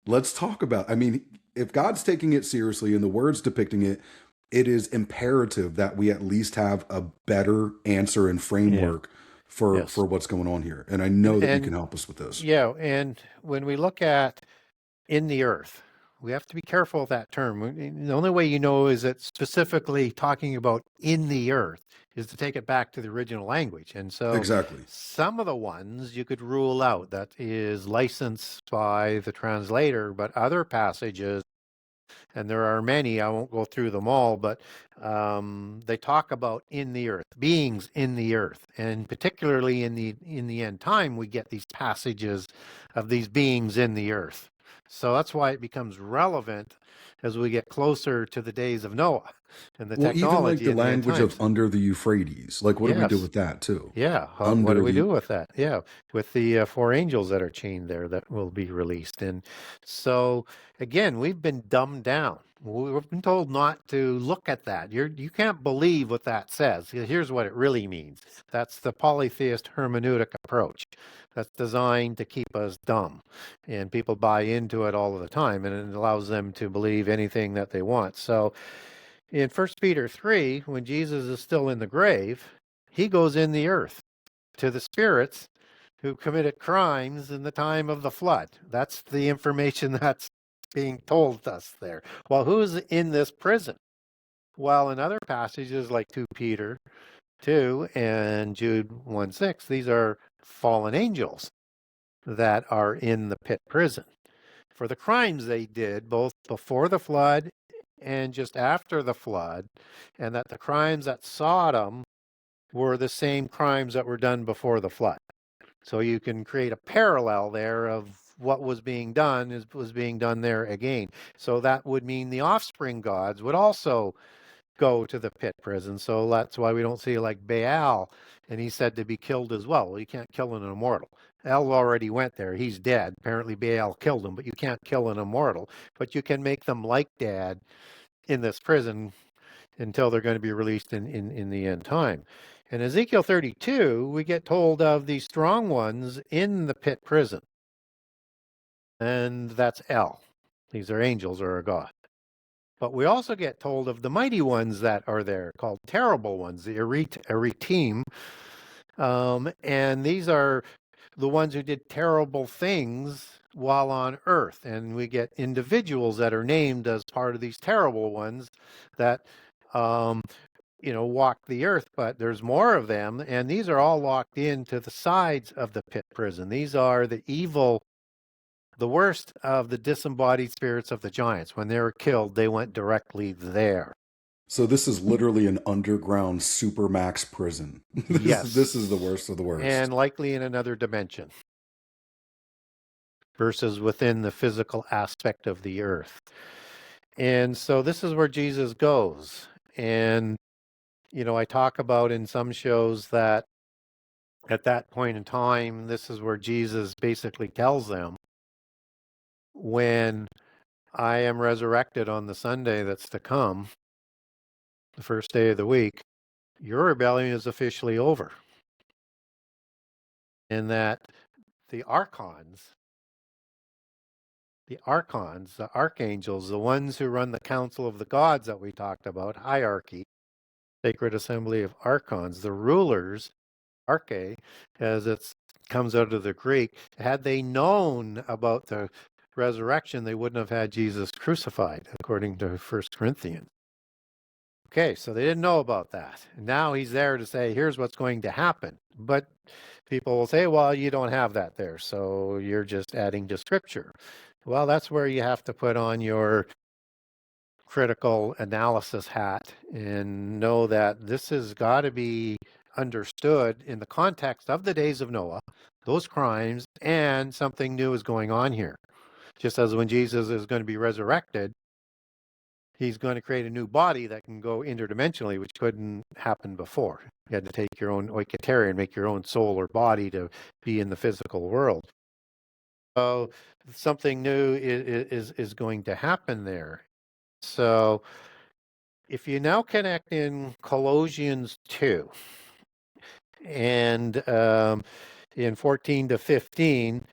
Let's talk about, I mean, if God's taking it seriously and the words depicting it, it is imperative that we at least have a better answer and framework for what's going on here. And I know that you can help us with this. Yeah, and when we look at in the earth, we have to be careful of that term. The only way you know is that specifically talking about in the earth is to take it back to the original language. And so exactly, some of the ones you could rule out, that is licensed by the translator, but other passages, and there are many, I won't go through them all, but they talk about in the earth, beings in the earth. And particularly in the end time, we get these passages of these beings in the earth. So that's why it becomes relevant as we get closer to the days of Noah and the technology. Even like the in language the of under the Euphrates. Like, what do we do with that too? Yeah. What do we do with that? Yeah. With the 4 angels that are chained there that will be released. And so, again, we've been dumbed down. We've been told not to look at that. You can't believe what that says. Here's what it really means. That's the polytheist hermeneutic approach. That's designed to keep us dumb. And people buy into it all the time, and it allows them to believe anything that they want. So in 1 Peter 3, when Jesus is still in the grave, he goes in the earth to the spirits who committed crimes in the time of the flood. That's the information that's being told us there. Well, who's in this prison? Well, in other passages like 2 Peter 2 and Jude 1:6, these are fallen angels that are in the pit prison for the crimes they did both before the flood and just after the flood, and that the crimes at Sodom were the same crimes that were done before the flood. So you can create a parallel there of what was being done was being done there again. So that would mean the offspring gods would also go to the pit prison. So that's why we don't see like Baal, and he's said to be killed as well. Well, you can't kill an immortal. El already went there. He's dead. Apparently Baal killed him, but you can't kill an immortal. But you can make them like Dad in this prison until they're going to be released in the end time. In Ezekiel 32, we get told of the strong ones in the pit prison. And that's El. These are angels or a god. But we also get told of the mighty ones that are there, called terrible ones, the Eritim. And these are the ones who did terrible things while on earth. And we get individuals that are named as part of these terrible ones that walk the earth, but there's more of them, and these are all locked into the sides of the pit prison. These are the evil, the worst of the disembodied spirits of the giants. When they were killed, they went directly there. So this is literally an underground supermax prison. Yes. This is the worst of the worst. And likely in another dimension versus within the physical aspect of the earth. And so this is where Jesus goes. And I talk about in some shows that at that point in time, this is where Jesus basically tells them, when I am resurrected on the Sunday that's to come, the first day of the week, your rebellion is officially over. And that the archons, the archangels, the ones who run the council of the gods that we talked about, hierarchy, sacred assembly of archons, the rulers, arche, as it comes out of the Greek, had they known about the resurrection, they wouldn't have had Jesus crucified, according to 1 Corinthians. Okay, so they didn't know about that. And now he's there to say, here's what's going to happen. But people will say, well, you don't have that there, so you're just adding to Scripture. Well, that's where you have to put on your critical analysis hat and know that this has got to be understood in the context of the days of Noah, those crimes, and something new is going on here. Just as when Jesus is going to be resurrected, he's going to create a new body that can go interdimensionally, which couldn't happen before. You had to take your own oiketeria and make your own soul or body to be in the physical world. So something new is going to happen there. So if you now connect in Colossians 2 and in 14 to 15,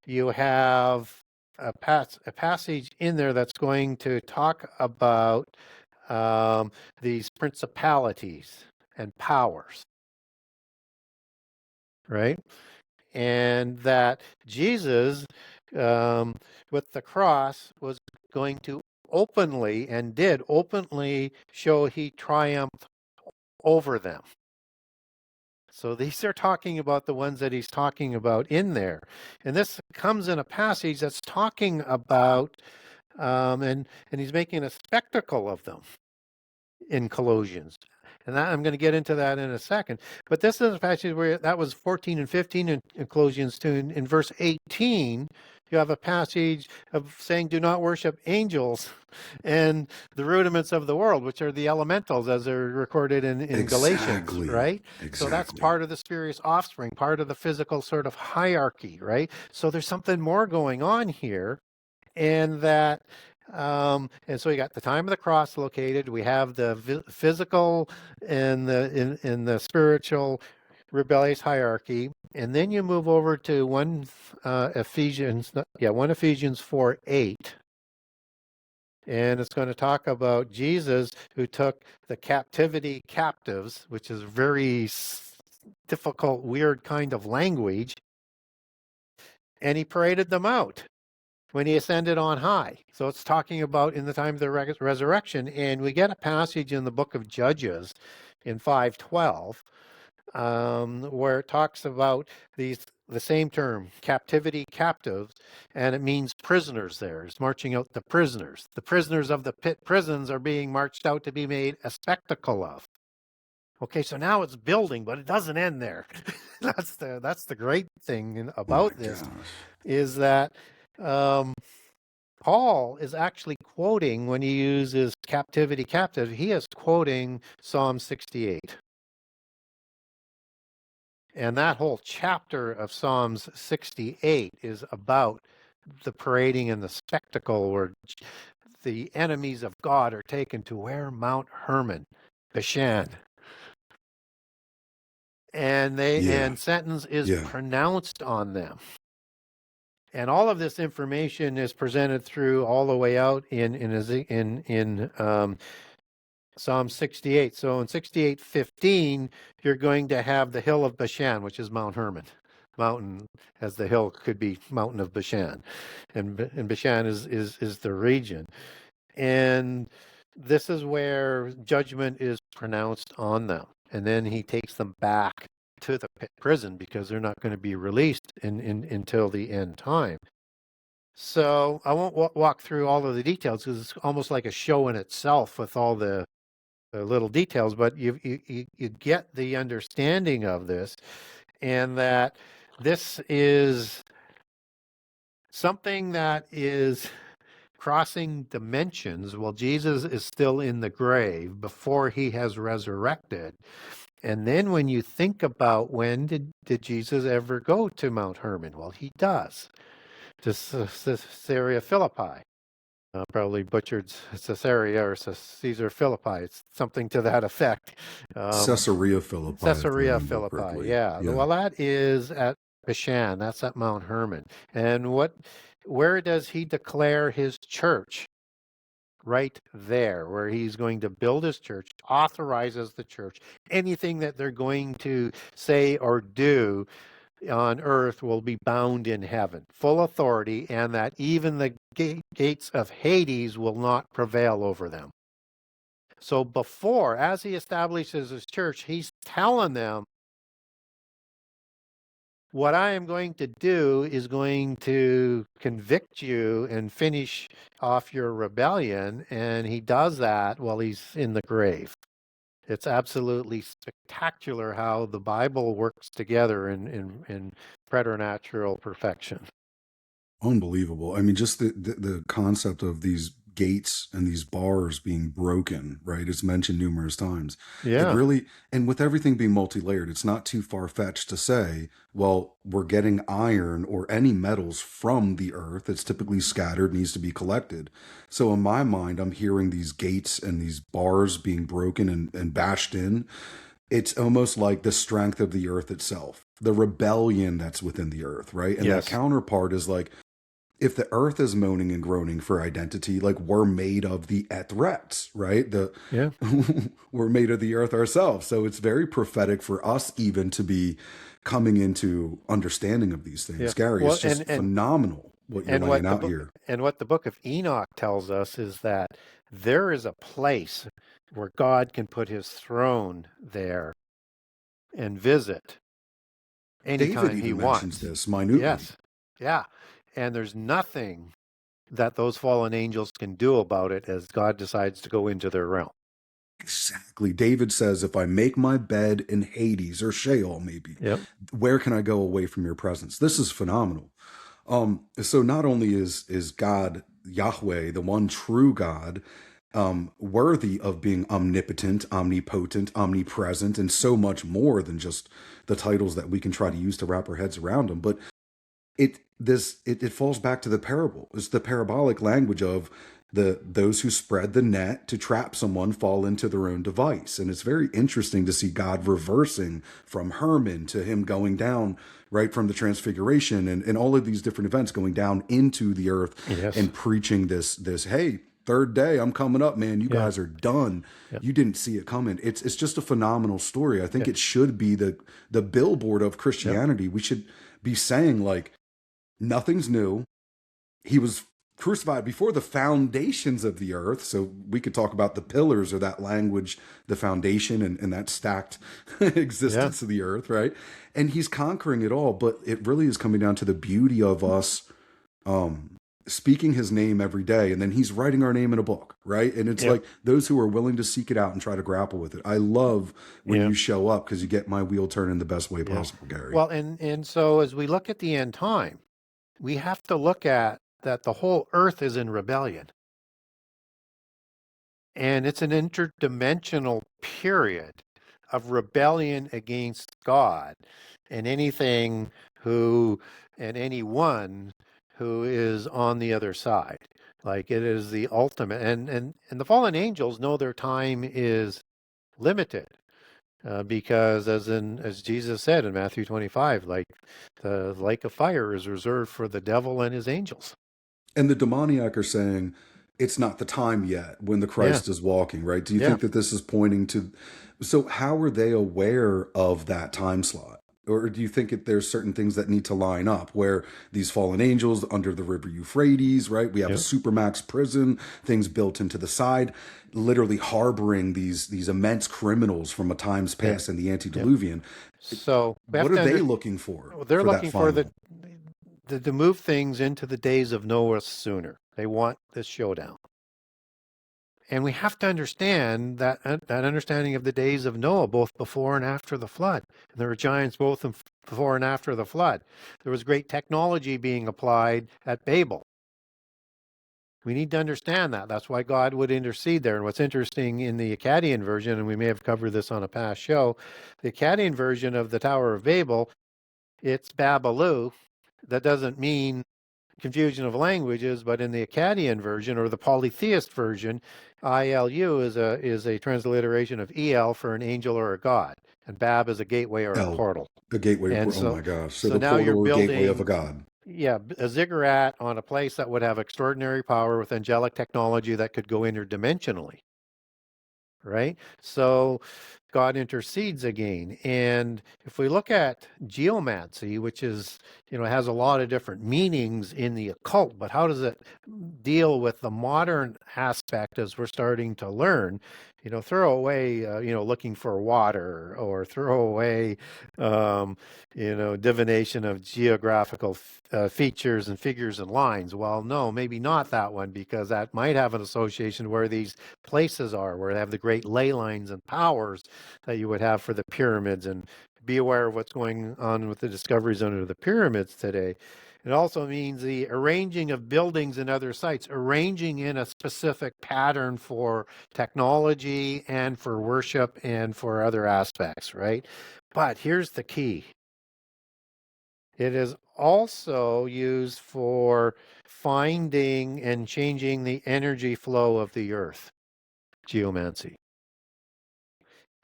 you have a passage in there that's going to talk about these principalities and powers, right? And that Jesus, with the cross, was going to openly and did openly show he triumphed over them. So these are talking about the ones that he's talking about in there. And this comes in a passage that's talking about, and he's making a spectacle of them in Colossians. And I'm going to get into that in a second. But this is a passage where that was 14 and 15 in Colossians 2. In verse 18, you have a passage of saying, do not worship angels and the rudiments of the world, which are the elementals as they're recorded in Galatians, right? Exactly. So that's part of the spurious offspring, part of the physical sort of hierarchy, right? So there's something more going on here, and that And so you got the time of the cross located. We have the physical and the spiritual rebellious hierarchy, and then you move over to one Ephesians 4:8, and it's going to talk about Jesus who took the captivity captives, which is very difficult, weird kind of language, and he paraded them out when he ascended on high. So it's talking about in the time of the resurrection. And we get a passage in the book of Judges in 5:12 where it talks about the same term, captivity, captives, and it means prisoners there. It's marching out the prisoners. The prisoners of the pit prisons are being marched out to be made a spectacle of. Okay, so now it's building, but it doesn't end there. That's the great thing Oh my about this, gosh. is that Paul is actually quoting, when he uses captivity captive, he is quoting Psalm 68. And that whole chapter of Psalms 68 is about the parading and the spectacle where the enemies of God are taken to where? Mount Hermon, Bashan. Yeah. And sentence is Yeah. pronounced on them. And all of this information is presented through all the way out in Psalm 68. So in 68:15, you're going to have the hill of Bashan, which is Mount Hermon. Mountain, as the hill could be mountain of Bashan. And Bashan is the region. And this is where judgment is pronounced on them. And then he takes them back to the prison because they're not going to be released until the end time. So I won't walk through all of the details because it's almost like a show in itself with all the little details, but you get the understanding of this, and that this is something that is crossing dimensions while Jesus is still in the grave before he has resurrected. And then when you think about when did Jesus ever go to Mount Hermon? Well, he does, to Caesarea Philippi. Probably butchered Caesarea or Caesar Philippi. It's something to that effect. Caesarea Philippi, if I Caesarea remember Philippi, correctly. yeah. Yeah. Well, that is at Bashan. That's at Mount Hermon. And where does he declare his church? Right there, where he's going to build his church, authorizes the church. Anything that they're going to say or do on earth will be bound in heaven, full authority, and that even the gates of Hades will not prevail over them. So before, as he establishes his church, he's telling them, what I am going to do is going to convict you and finish off your rebellion. And he does that while he's in the grave. It's absolutely spectacular how the Bible works together in preternatural perfection. Unbelievable. I mean, just the concept of these gates and these bars being broken, right? It's mentioned numerous times. It Yeah. really, and with everything being multi-layered, it's not too far-fetched to say, well, we're getting iron or any metals from the earth that's typically scattered, needs to be collected. So in my mind, I'm hearing these gates and these bars being broken and bashed in. It's almost like the strength of the earth itself, the rebellion that's within the earth, right? And that Yes. counterpart is like, if the earth is moaning and groaning for identity, like we're made of the Ethrets, right? Yeah. We're made of the earth ourselves. So it's very prophetic for us even to be coming into understanding of these things. Yeah. Gary, Well, it's just phenomenal what you're laying out here. what the book of Enoch tells us is that there is a place where God can put his throne there and visit David anytime he even mentions wants. this minutely. Yes. Yeah. And there's nothing that those fallen angels can do about it as God decides to go into their realm. Exactly. David says, if I make my bed in Hades or Sheol, maybe, Yep. where can I go away from your presence? This is phenomenal. So not only is God Yahweh, the one true God, worthy of being omnipotent, omnipotent, omnipresent, and so much more than just the titles that we can try to use to wrap our heads around him, but it falls back to the parable. It's the parabolic language of those who spread the net to trap someone fall into their own device. And it's very interesting to see God reversing from Herman to him going down right from the transfiguration and all of these different events going down into the earth Yes. and preaching this, hey, third day, I'm coming up, man. You Yeah. guys are done. Yeah. You didn't see it coming. It's just a phenomenal story. I think Yeah. it should be the billboard of Christianity. We should be saying, like, nothing's new. He was crucified before the foundations of the earth. So we could talk about the pillars or that language, the foundation and that stacked existence of the earth, right? And he's conquering it all. But it really is coming down to the beauty of us speaking his name every day. And then he's writing our name in a book, right? And it's like those who are willing to seek it out and try to grapple with it. I love when you show up because you get my wheel turning the best way possible, Gary. Well, and so as we look at the end time, we have to look at that the whole earth is in rebellion. And it's an interdimensional period of rebellion against God and anything and anyone who is on the other side. Like it is the ultimate. And the fallen angels know their time is limited. Because as Jesus said in Matthew 25, like the lake of fire is reserved for the devil and his angels. And the demoniac are saying it's not the time yet when the Yeah. Christ is walking, right? Do you Yeah. think that this is pointing to? So, how are they aware of that time slot? Or do you think that there's certain things that need to line up where these fallen angels under the river Euphrates, right? We have a supermax prison, things built into the side, literally harboring these immense criminals from a times past in the antediluvian. So What are they looking for? They're That looking for final? to move things into the days of Noah sooner. They want this showdown. And we have to understand that understanding of the days of Noah, both before and after the flood. And there were giants both before and after the flood. There was great technology being applied at Babel. We need to understand that. That's why God would intercede there. And what's interesting in the Akkadian version, and we may have covered this on a past show, the Akkadian version of the Tower of Babel, it's Babalu. That doesn't mean confusion of languages, but in the Akkadian version or the polytheist version, ILU is a transliteration of EL for an angel or a god, and Bab is a gateway or a Oh, portal. a gateway. And Oh my gosh! So so the now you're portal or gateway of building, a god. a ziggurat on a place that would have extraordinary power with angelic technology that could go interdimensionally, right? So God intercedes again. And if we look at geomancy, which is, has a lot of different meanings in the occult, but how does it deal with the modern aspect as we're starting to learn? Throw away, looking for water or throw away, divination of geographical features and figures and lines. Well, no, maybe not that one, because that might have an association where these places are, where they have the great ley lines and powers that you would have for the pyramids. And be aware of what's going on with the discoveries under the pyramids today. It also means the arranging of buildings and other sites, arranging in a specific pattern for technology and for worship and for other aspects, right? But here's the key. It is also used for finding and changing the energy flow of the earth, geomancy.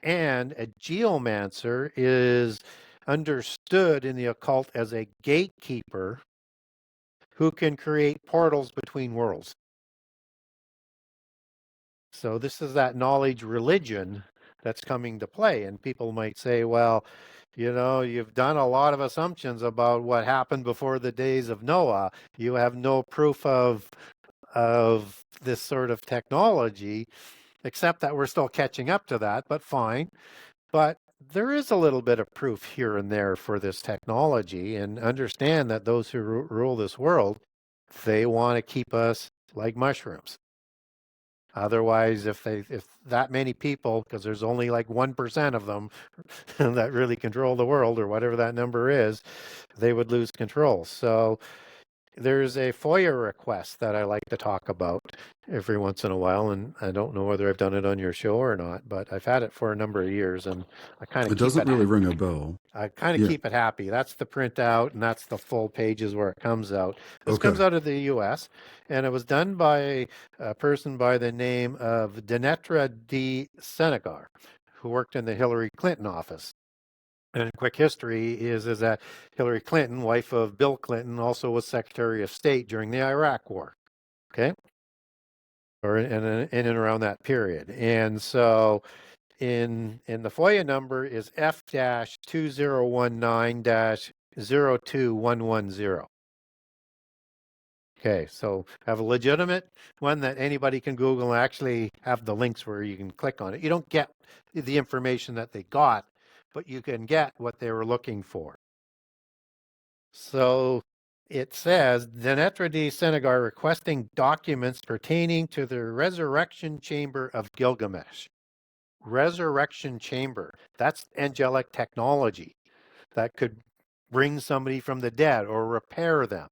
And a geomancer is understood in the occult as a gatekeeper who can create portals between worlds. So this is that knowledge religion that's coming to play. And people might say, well, you've done a lot of assumptions about what happened before the days of Noah. You have no proof of this sort of technology, except that we're still catching up to that, but fine. But there is a little bit of proof here and there for this technology, and understand that those who rule this world, they want to keep us like mushrooms. Otherwise, if that many people, because there's only like 1% of them that really control the world, or whatever that number is, they would lose control. So there's a FOIA request that I like to talk about every once in a while, and I don't know whether I've done it on your show or not, but I've had it for a number of years, and I kind of It keep doesn't it. really ring a bell. I kind of Yeah. keep it happy. That's the printout, and that's the full pages where it comes out. This comes Okay. out of the U.S., and it was done by a person by the name of Denetra D. Senegar, who worked in the Hillary Clinton office. And quick history is that Hillary Clinton, wife of Bill Clinton, also was Secretary of State during the Iraq War. Okay, or in and around that period. And so, in the FOIA number is F-2019-02110. Okay, so have a legitimate one that anybody can Google and actually have the links where you can click on it. You don't get the information that they got, but you can get what they were looking for. So it says Denetra D. Senegar requesting documents pertaining to the resurrection chamber of Gilgamesh. Resurrection chamber. That's angelic technology that could bring somebody from the dead or repair them.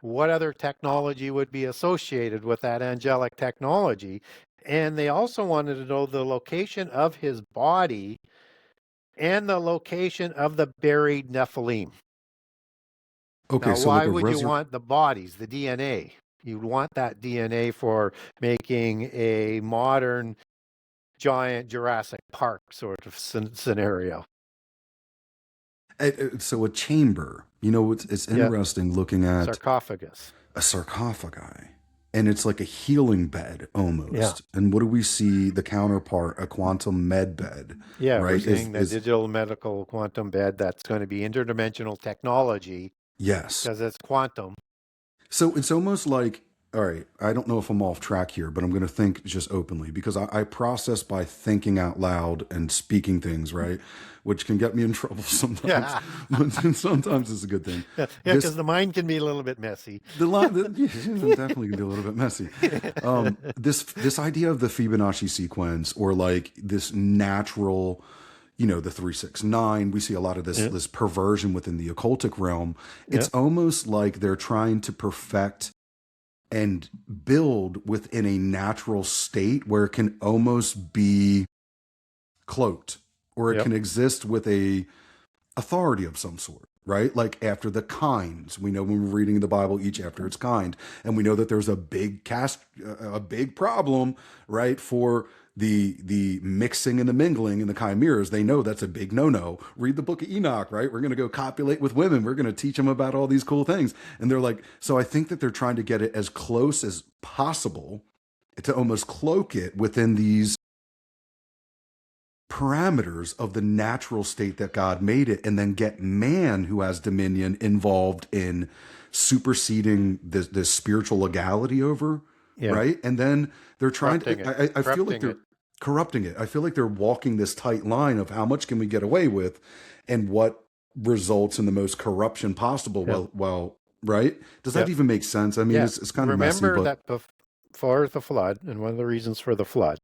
What other technology would be associated with that angelic technology? And they also wanted to know the location of his body and the location of the buried Nephilim. Okay. Now, So like why a would you resur want the bodies, the DNA? You'd want that DNA for making a modern giant Jurassic Park sort of scenario. So a chamber. You know, it's Yeah, interesting looking at sarcophagus. a sarcophagi, and it's like a healing bed Yeah, almost. And what do we see? The counterpart, a quantum med bed, yeah, we're right? seeing the Is digital medical quantum bed that's going to be interdimensional technology yes. because it's quantum. So it's almost like, all right, I don't know if I'm off track here, but I'm going to think just openly because I process by thinking out loud and speaking things, right? Which can get me in trouble sometimes, Yeah, but sometimes it's a good thing. yeah, This, because the mind can be a little bit messy. the line, yeah, definitely can be a little bit messy. This idea of the Fibonacci sequence or like this natural, you know, the 369, we see a lot of Yeah, this perversion within the occultic realm. yeah, It's almost like they're trying to perfect and build within a natural state where it can almost be cloaked or it yep, can exist with a authority of some sort, right? Like after the kinds, we know when we're reading the Bible, each after its kind, and we know that there's a a big problem, right? For the mixing and the mingling and the chimeras. They know that's a big no-no. Read the book of Enoch, right? We're going to go copulate with women. We're going to teach them about all these cool things. And they're like, so I think that they're trying to get it as close as possible to almost cloak it within these parameters of the natural state that God made it, and then get man who has dominion involved in superseding this spiritual legality over, yeah, right? And then they're trying corrupting it, to, I feel like corrupting they're it. corrupting it. I feel like they're walking this tight line of how much can we get away with and what results in the most corruption possible. Yeah, Well, right? Does yeah, that even make sense? I mean, yeah. it's kind of messy, Remember but that before the flood, and one of the reasons for the flood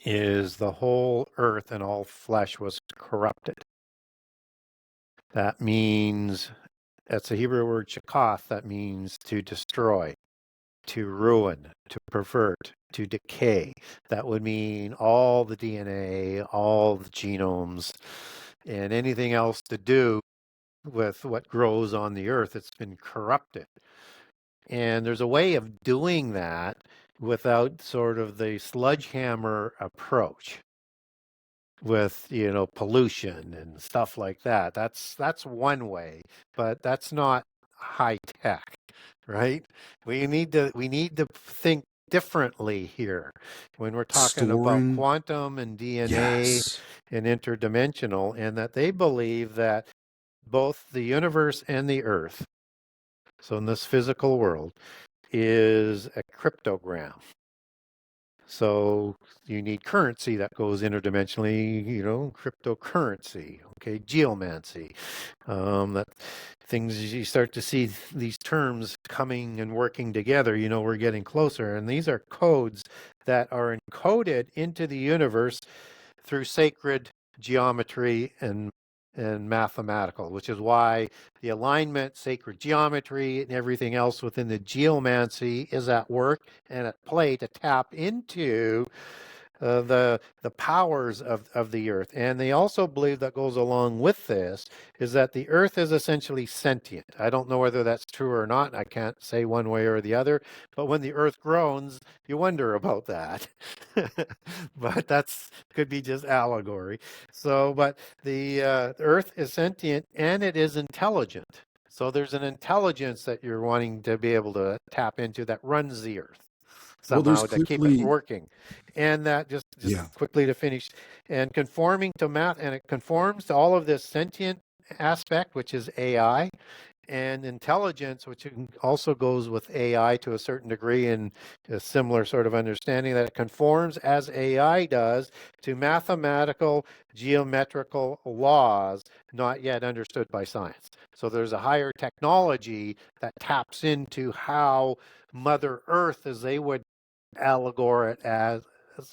is the whole earth and all flesh was corrupted. That means, that's a Hebrew word shakath, that means to destroy, to ruin, to pervert, to decay. That would mean all the DNA, all the genomes, and anything else to do with what grows on the earth. It's been corrupted. And there's a way of doing that without sort of the sledgehammer approach with, pollution and stuff like that. That's one way, but that's not high tech, right? We need to think differently here when we're talking about storing, quantum and DNA yes, and interdimensional, and that they believe that both the universe and the earth, so in this physical world, is a cryptogram. So you need currency that goes interdimensionally, cryptocurrency, okay, geomancy. That things you start to see these terms coming and working together, we're getting closer. And these are codes that are encoded into the universe through sacred geometry and mathematical, which is why the alignment, sacred geometry, and everything else within the geomancy is at work and at play to tap into the powers of the earth. And they also believe that goes along with this is that the earth is essentially sentient. I don't know whether that's true or not. I can't say one way or the other. But when the earth groans, you wonder about that. But that's could be just allegory. So, but the earth is sentient and it is intelligent. So there's an intelligence that you're wanting to be able to tap into that runs the earth Well, there's somehow to keep it clearly, working. And that just yeah. quickly to finish, and conforming to math, and it conforms to all of this sentient aspect, which is AI, and intelligence, which also goes with AI to a certain degree, and a similar sort of understanding that it conforms as AI does to mathematical, geometrical laws not yet understood by science. So there's a higher technology that taps into how Mother Earth, as they would allegor it as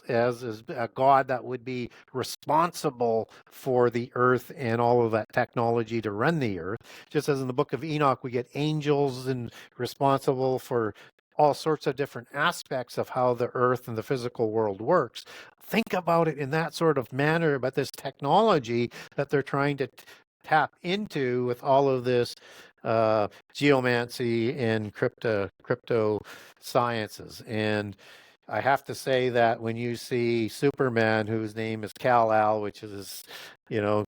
is a god that would be responsible for the earth and all of that technology to run the earth. Just as in the book of Enoch, we get angels and responsible for all sorts of different aspects of how the earth and the physical world works. Think about it in that sort of manner, about this technology that they're trying to tap into with all of this geomancy and crypto sciences. And I have to say that when you see Superman, whose name is Kal-El, which is, you know,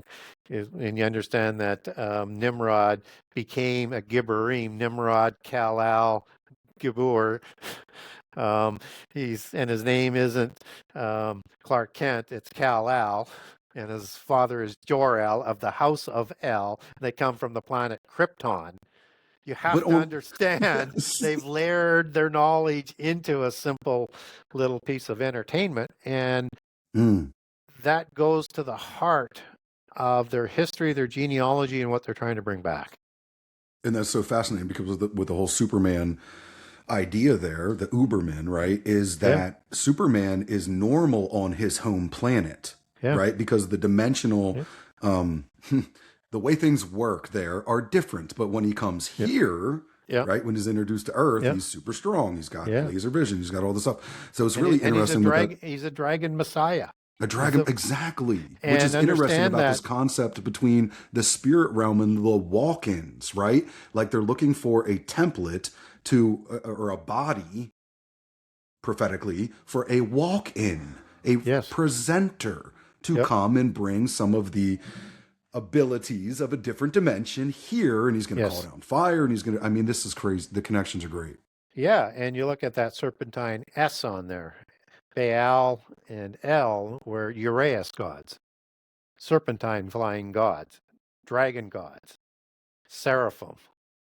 and you understand that Nimrod became a Gibborim, Nimrod, Kal-El, Gibbor. And his name isn't Clark Kent; it's Kal-El, and his father is Jor-El of the House of El. They come from the planet Krypton. You But have to on, understand yes. they've layered their knowledge into a simple little piece of entertainment, and Mm. that goes to the heart of their history, their genealogy, and what they're trying to bring back. And that's so fascinating because with the whole Superman idea there, the Uberman, right, is Yeah, that Superman is normal on his home planet, yeah, right? Because the dimensional, yeah, um, the way things work there are different. But when he comes yeah, here, yeah, right, when he's introduced to Earth, yeah, he's super strong. He's got yeah. laser vision. He's got all this stuff. So it's And really he's a interesting with that. dragon. He's a dragon messiah. A He's dragon, the exactly. Which and is interesting understand about this that. concept between the spirit realm and the walk ins, right? Like they're looking for a template to, or a body prophetically, for a walk in, a Yes. presenter to Yep. come and bring some of the abilities of a different dimension here. And he's going to call Yes. down fire. And he's going to, I mean, this is crazy. The connections are great. Yeah, and you look at that serpentine S on there, Baal and El were Uraeus gods, serpentine flying gods, dragon gods, seraphim,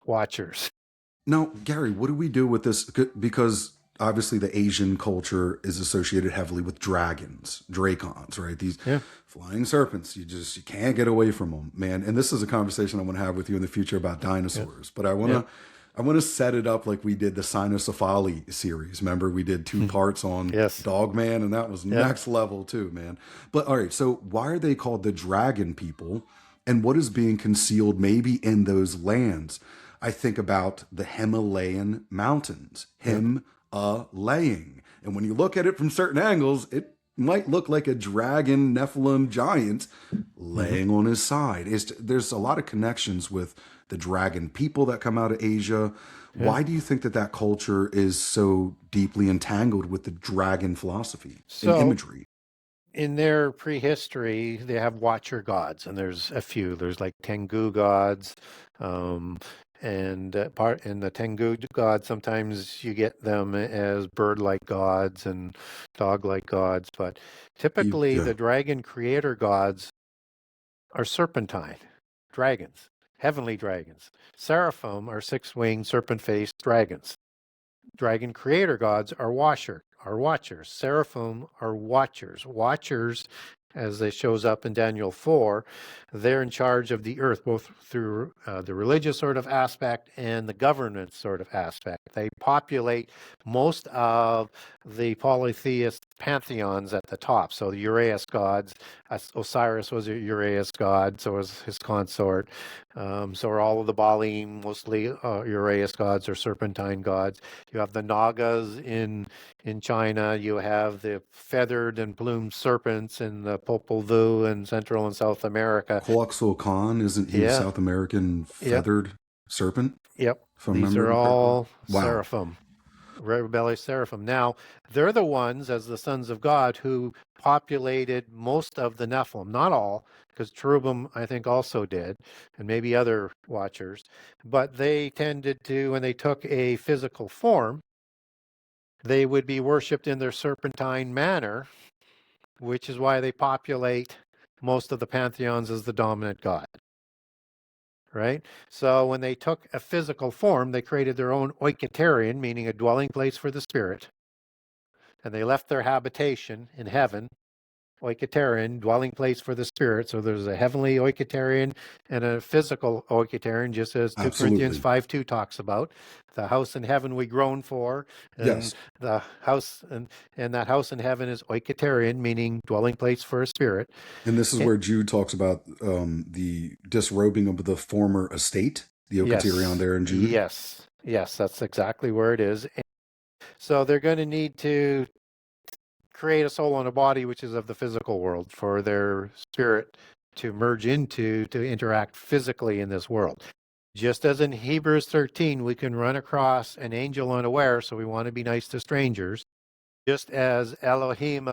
watchers. Now, Gary, what do we do with this? Because obviously the Asian culture is associated heavily with dragons, dracons, right? These Yeah, flying serpents. You can't get away from them, man. And this is a conversation I want to have with you in the future about yeah, dinosaurs. But yeah. I want to set it up like we did the Cynocephali series. Remember, we did 2 parts on Yes, Dogman, and that was yeah. next level too, man. But all right, so why are they called the dragon people? And what is being concealed maybe in those lands? I think about the Himalayan mountains, Yep. laying. And when you look at it from certain angles, it might look like a dragon Nephilim giant Hmm. laying on his side. There's a lot of connections with the dragon people that come out of Asia. Yeah. Why do you think that that culture is so deeply entangled with the dragon philosophy and So imagery? in their prehistory, they have watcher gods, and there's a few. There's like Tengu gods, um, and part in the Tengu gods. Sometimes you get them as bird-like gods and dog-like gods, but typically Yeah. the dragon creator gods are serpentine dragons, heavenly dragons. Seraphim are six-winged serpent-faced dragons. Dragon creator gods are watchers. Seraphim are watchers. Watchers, as it shows up in Daniel 4, they're in charge of the earth, both through the religious sort of aspect and the governance sort of aspect. They populate most of the polytheist pantheons at the top. So the Uraeus gods, Osiris was a Uraeus god, so was his consort. So are all of the Baalim, mostly Uraeus gods or serpentine gods. You have the Nagas in China. You have the feathered and plumed serpents in the Popol Vuh in Central and South America. Quetzalcoatl, isn't he a Yeah, South American yep, feathered serpent, yep. if I'm These are remembering correctly? all Wow. seraphim, rebellious seraphim. Now, they're the ones, as the sons of God, who populated most of the Nephilim. Not all, because cherubim, I think, also did, and maybe other watchers. But they tended to, when they took a physical form, they would be worshipped in their serpentine manner, which is why they populate most of the pantheons as the dominant god. Right? So when they took a physical form, they created their own oiketerion, meaning a dwelling place for the spirit, and they left their habitation in heaven, oiketerion, dwelling place for the spirit. So there's a heavenly oiketerion and a physical oiketerion, just as 2 Corinthians Absolutely. 5:2 talks about. The house in heaven we groan for, and Yes. the house and that house in heaven is oiketerion, meaning dwelling place for a spirit. And this is Eh, where Jude talks about the disrobing of the former estate, the Okaterion yes, there in Jude. yes, that's exactly where it is. So they're going to need to create a soul and a body which is of the physical world for their spirit to merge into, to interact physically in this world. Just as in Hebrews 13, we can run across an angel unaware, so we want to be nice to strangers. Just as Elohim,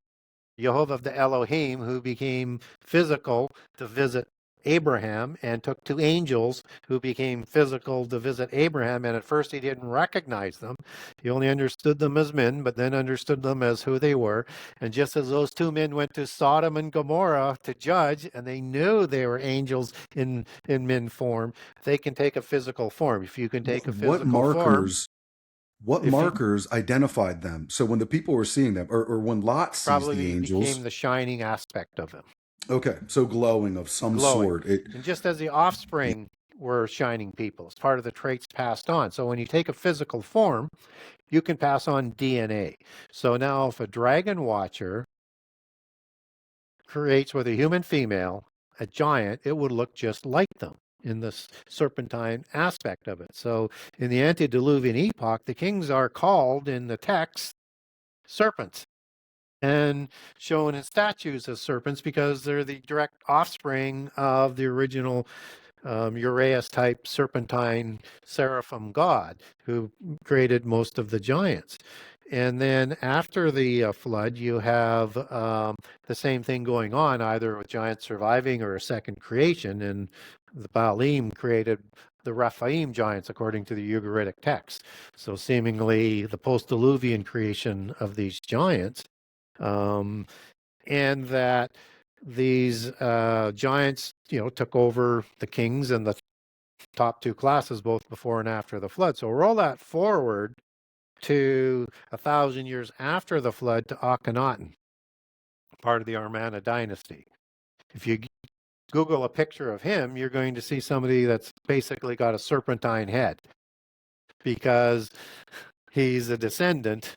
Jehovah of the Elohim, who became physical to visit Abraham and took 2 angels who became physical to visit Abraham. And at first he didn't recognize them. He only understood them as men, but then understood them as who they were. And just as those 2 men went to Sodom and Gomorrah to judge, and they knew they were angels in men form, they can take a physical form. If you can take a What physical form, markers? What if you markers identified them? So when the people were seeing them, or when Lot sees the probably became angels, the shining aspect of him. okay, so glowing of some Glowing. sort. It And just as the offspring were shining people, it's part of the traits passed on. So when you take a physical form, you can pass on DNA. So now if a dragon watcher creates with a human female a giant, it would look just like them in this serpentine aspect of it. So in the antediluvian epoch, the kings are called in the text serpents and shown in statues as serpents because they're the direct offspring of the original Uraeus type serpentine seraphim god who created most of the giants. And then after the flood, you have the same thing going on, either with giants surviving or a second creation. And the Baalim created the Rephaim giants, according to the Ugaritic text. So seemingly the post-diluvian creation of these giants, and that these giants, took over the kings and the top 2 classes, both before and after the flood. So roll that forward to 1,000 years after the flood to Akhenaten, part of the Amarna dynasty. If you Google a picture of him, you're going to see somebody that's basically got a serpentine head because he's a descendant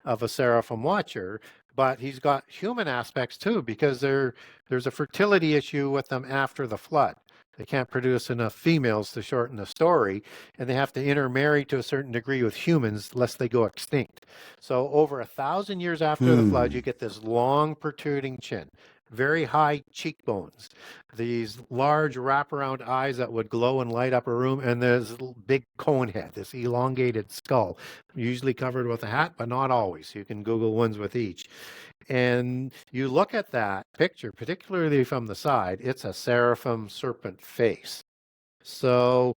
of a seraphim watcher, but he's got human aspects too because there's a fertility issue with them after the flood. They can't produce enough females to shorten the story, and they have to intermarry to a certain degree with humans lest they go extinct. So over 1,000 years after the flood, you get this long protruding chin, very high cheekbones, these large wraparound eyes that would glow and light up a room, and this big cone head, this elongated skull, usually covered with a hat, but not always. You can Google ones with each. And you look at that picture, particularly from the side, it's a seraphim serpent face. So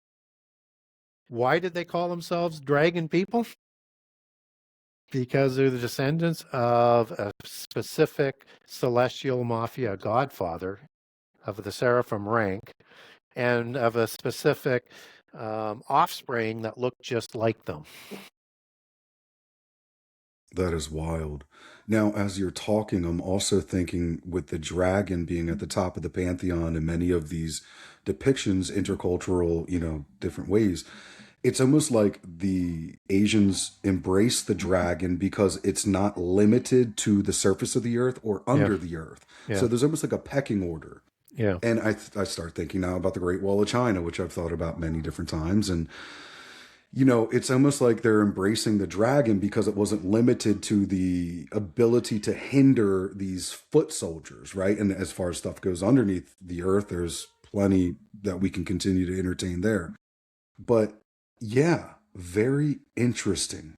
why did they call themselves dragon people? Because they're the descendants of a specific celestial mafia godfather of the seraphim rank and of a specific offspring that looked just like them. That is wild. Now, as you're talking, I'm also thinking with the dragon being at the top of the pantheon in many of these depictions, intercultural, different ways. It's almost like the Asians embrace the dragon because it's not limited to the surface of the earth or Yeah, under the earth. yeah, So there's almost like a pecking order. yeah. And I start thinking now about the Great Wall of China, which I've thought about many different times. And, it's almost like they're embracing the dragon because it wasn't limited to the ability to hinder these foot soldiers, right? And as far as stuff goes underneath the earth, there's plenty that we can continue to entertain there. But yeah, very interesting.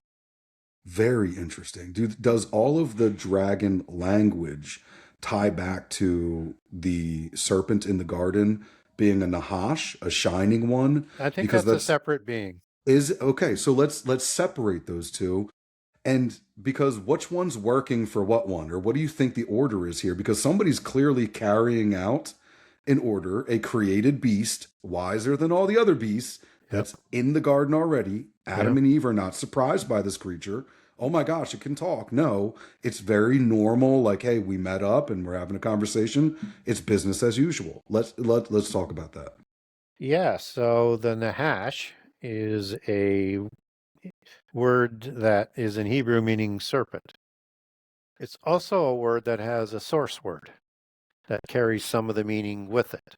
Very interesting. Does all of the dragon language tie back to the serpent in the garden being a Nahash, a shining one? I think Because that's a that's separate being. is okay. So let's separate those two. And because which one's working for what one, or what do you think the order is here? Because somebody's clearly carrying out an order, a created beast, wiser than all the other beasts, Yep. that's in the garden already. Yeah. Adam and Eve are not surprised by this creature. Oh my gosh, it can talk. No, it's very normal. Like, hey, we met up and we're having a conversation. It's business as usual. Let's talk about that. Yeah. So the Nahash is a word that is in Hebrew meaning serpent. It's also a word that has a source word that carries some of the meaning with it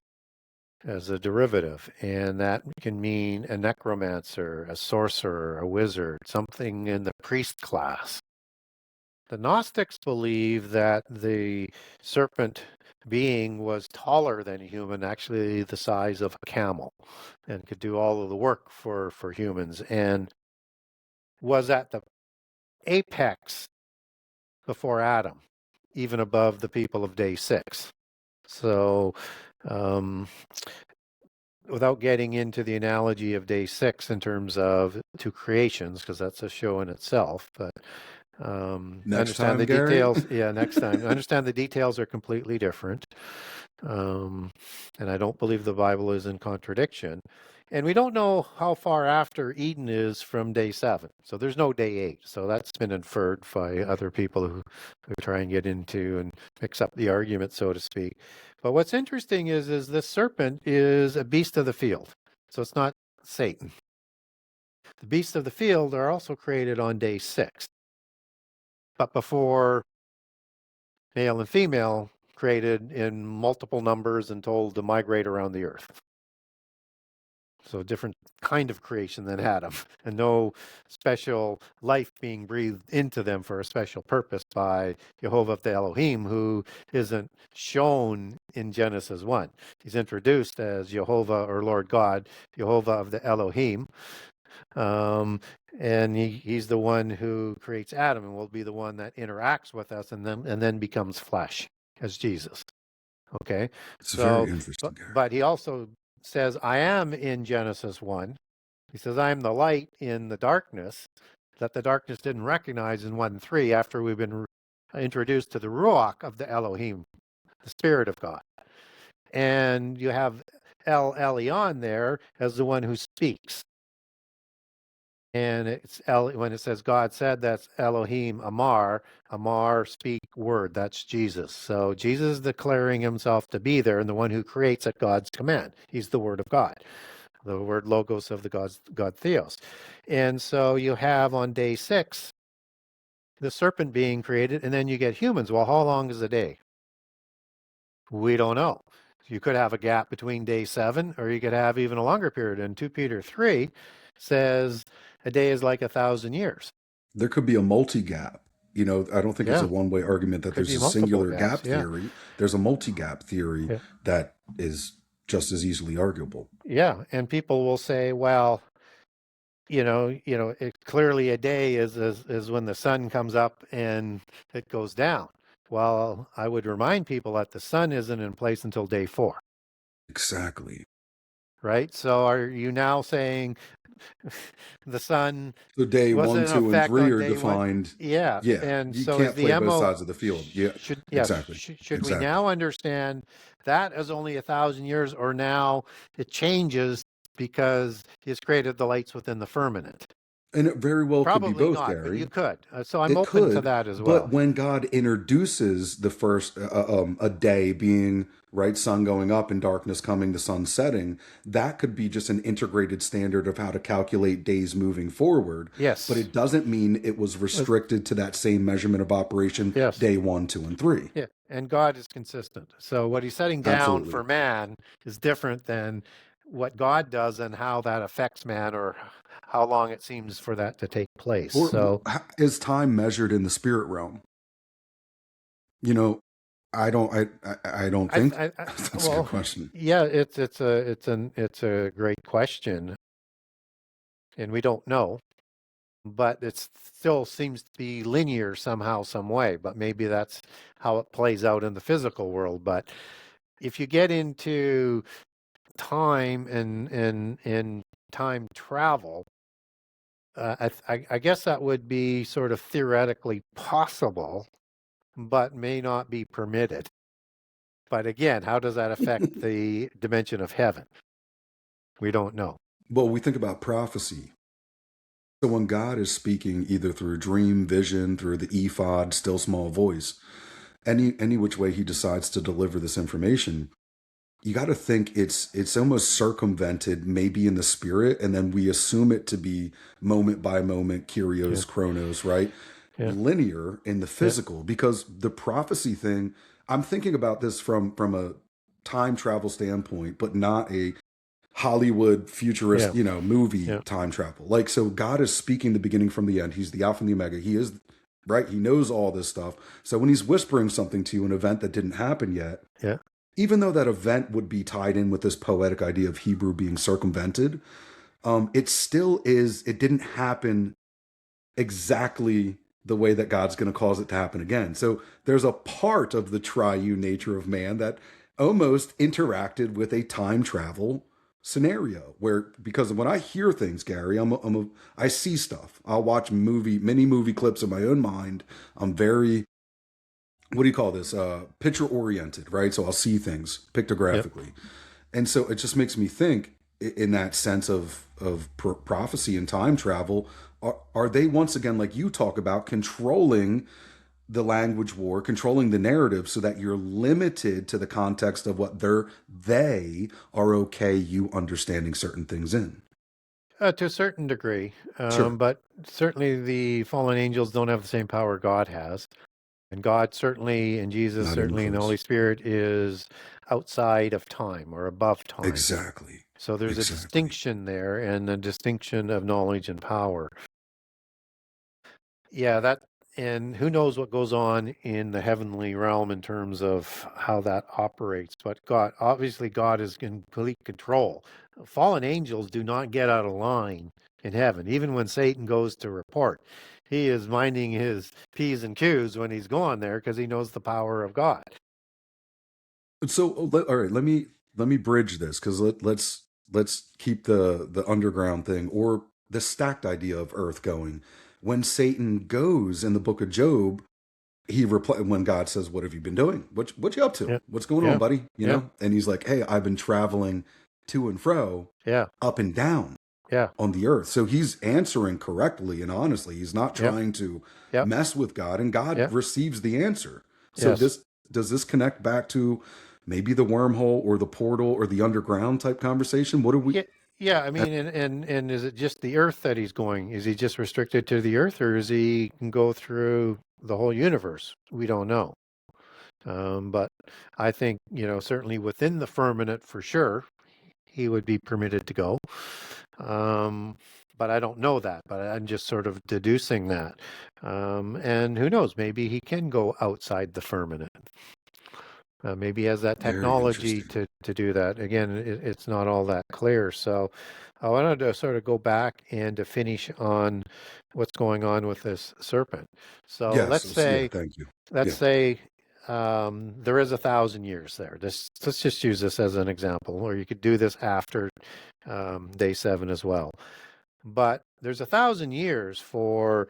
as a derivative. And that can mean a necromancer, a sorcerer, a wizard, something in the priest class. The Gnostics believe that the serpent being was taller than a human, actually the size of a camel, and could do all of the work for humans, and was at the apex before Adam, even above the people of day six. So, um, without getting into the analogy of day six in terms of two creations, because that's a show in itself, but Next understand time, the Gary. details. Yeah, next time. Understand the details are completely different. Um, and I don't believe the Bible is in contradiction. And we don't know how far after Eden is from day seven. So there's no day eight. So that's been inferred by other people who try and get into and mix up the argument, so to speak. But what's interesting is this serpent is a beast of the field. So it's not Satan. The beasts of the field are also created on day six, but before male and female, created in multiple numbers and told to migrate around the earth. So a different kind of creation than Adam, and no special life being breathed into them for a special purpose by Jehovah the Elohim, who isn't shown in Genesis 1. He's introduced as Jehovah or Lord God, Jehovah of the Elohim. Um, and he's the one who creates Adam and will be the one that interacts with us and then becomes flesh as Jesus. Okay. It's very So, interesting, Gary. but he also says, I am in Genesis 1. He says, I am the light in the darkness that the darkness didn't recognize in 1:3 after we've been introduced to the Ruach of the Elohim, the Spirit of God. And you have El Elyon there as the one who speaks. And when it says God said, that's Elohim Amar. Amar, speak word. That's Jesus. So Jesus is declaring himself to be there and the one who creates at God's command. He's the word of God, the word logos of the God Theos. And so you have on day six, the serpent being created, and then you get humans. Well, how long is a day? We don't know. You could have a gap between day seven, or you could have even a longer period. And 2 Peter 3 says a day is like 1,000 years. There could be a multi-gap. I don't think it's a Yeah, one-way argument that could there's be a multiple singular gaps. gap Yeah, theory. There's a multi-gap theory yeah, that is just as easily arguable. yeah. And people will say, well, clearly a day is when the sun comes up and it goes down. Well, I would remind people that the sun isn't in place until day 4, Exactly. right? So are you now saying the sun So day was one, in two, and effect three on are day one? defined. Yeah. Yeah, And you so is can't the play both MO sides of the field. Yeah, exactly. should we Exactly. now understand that as only 1,000 years, or now it changes because he's created the lights within the firmament? And it very well could be Probably both, not, but you Gary. could. So I'm It open to could, that as but well. when God introduces the first a day being right, sun going up and darkness coming, the sun setting, that could be just an integrated standard of how to calculate days moving forward. But Yes. it doesn't mean it was Uh, restricted to that same measurement of operation yes. day 1, 2, and 3. Yeah. And God is consistent. So what he's setting down Absolutely. for man is different than what God does and how that affects man or how long it seems for that to take place. Or So is time measured in the spirit realm? You know, I don't think that's a good well, question. yeah, it's a great question, and we don't know, but it still seems to be linear somehow, some way. But maybe that's how it plays out in the physical world. But if you get into time and time travel, I guess that would be sort of theoretically possible, but may not be permitted. But again, how does that affect the dimension of heaven? We don't know. Well, we think about prophecy. So when God is speaking either through dream, vision, through the ephod, still small voice, any which way he decides to deliver this information, you got to think it's almost circumvented maybe in the spirit, and then we assume it to be moment by moment, Yeah, kyrios, chronos, right? yeah, Linear in the yeah, physical, because the prophecy thing, I'm thinking about this from a time travel standpoint, but not a Hollywood futurist, yeah, movie yeah, time travel. Like, so God is speaking the beginning from the end. He's the Alpha and the Omega. He is, right? He knows all this stuff. So when he's whispering something to you, an event that didn't happen yet, yeah. even though that event would be tied in with this poetic idea of Hebrew being circumvented, it still is, it didn't happen exactly the way that God's going to cause it to happen again. So there's a part of the triune nature of man that almost interacted with a time travel scenario where, because when I hear things, Gary, I see stuff. I'll watch mini movie clips in my own mind. I'm very, what do you call this? Picture oriented, right? So I'll see things Yep. pictographically. And so it just makes me think in that sense of prophecy and time travel, are they once again, like you talk about, controlling the language war, controlling the narrative so that you're limited to the context of what they are okay you understanding certain things in? To a certain degree, Sure. but certainly the fallen angels don't have the same power God has. And God certainly, and Jesus Not even certainly, and the Holy close. Spirit is outside of time or above time. Exactly. So there's a Exactly. distinction there and a distinction of knowledge and power. Yeah, and who knows what goes on in the heavenly realm in terms of how that operates. But obviously, God is in complete control. Fallen angels do not get out of line in heaven, even when Satan goes to report. He is minding his P's and Q's when he's going there because he knows the power of God. So all right, let me bridge this because let's keep the underground thing or the stacked idea of Earth going. When Satan goes in the Book of Job, when God says, "What have you been doing? What you up to? Yeah, What's going on, yeah, buddy?" yeah, And he's like, "Hey, I've been traveling to and fro, yeah, up and down yeah, on the earth." So he's answering correctly and honestly. He's not yeah, trying to yeah, mess with God, and God yeah, receives the answer. So yes. this does this connect back to maybe the wormhole or the portal or the underground type conversation? What are we? Yeah, yeah. I mean, and is it just the Earth that he's going? Is he just restricted to the Earth, or is he can go through the whole universe? We don't know. But I think certainly within the firmament for sure, he would be permitted to go. But I don't know that. But I'm just sort of deducing that. And who knows? Maybe he can go outside the firmament. Maybe he has that Very technology interesting. to do that. Again, it's not all that clear. So I wanted to sort of go back and to finish on what's going on with this serpent. So Yes. let's Yeah. say Thank you. let's Yeah. say there is 1,000 years there. Let's just use this as an example, or you could do this after day 7 as well. But there's 1,000 years for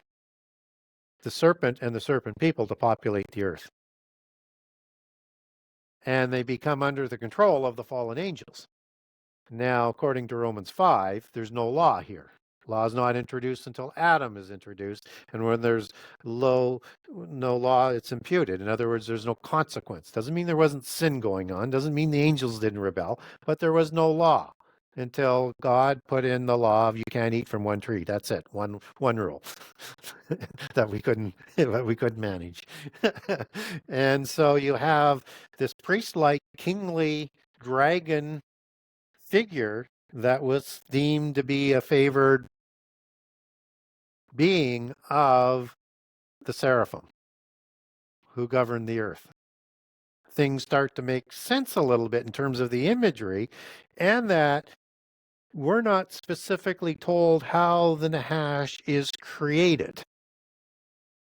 the serpent and the serpent people to populate the earth, and they become under the control of the fallen angels. Now, according to Romans 5, there's no law here. Law is not introduced until Adam is introduced. And when there's no law, it's imputed. In other words, there's no consequence. Doesn't mean there wasn't sin going on. Doesn't mean the angels didn't rebel, but there was no law until God put in the law of you can't eat from one tree. That's it. One rule that we couldn't manage. And so you have this priest-like, kingly dragon figure that was deemed to be a favored being of the seraphim who govern the earth. Things start to make sense a little bit in terms of the imagery, and that we're not specifically told how the Nahash is created.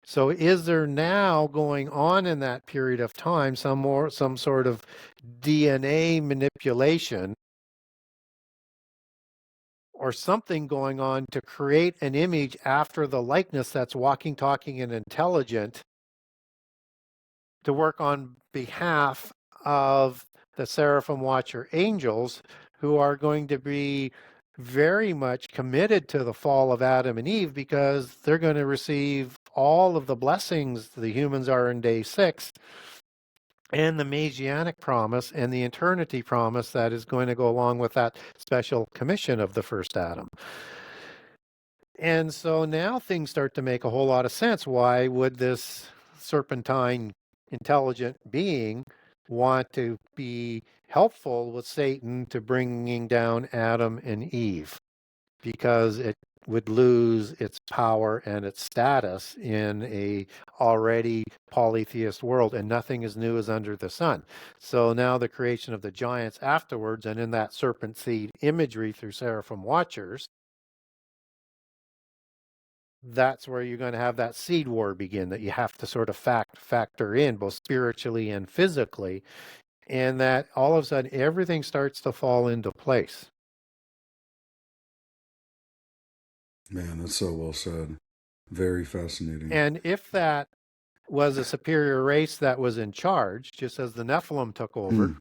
So is there now going on in that period of time some sort of DNA manipulation or something going on to create an image after the likeness that's walking, talking, and intelligent to work on behalf of the Seraphim Watcher angels who are going to be very much committed to the fall of Adam and Eve because they're going to receive all of the blessings the humans are in day 6 and the Messianic promise and the eternity promise that is going to go along with that special commission of the first Adam. And so now things start to make a whole lot of sense. Why would this serpentine intelligent being want to be helpful with Satan to bringing down Adam and Eve? Because it would lose its power and its status in a already polytheist world, and nothing is new as under the sun. So now the creation of the giants afterwards, and in that serpent seed imagery through seraphim watchers, that's where you're going to have that seed war begin that you have to sort of factor in both spiritually and physically, and that all of a sudden everything starts to fall into place. Man, that's so well said. Very fascinating. And if that was a superior race that was in charge, just as the Nephilim took over,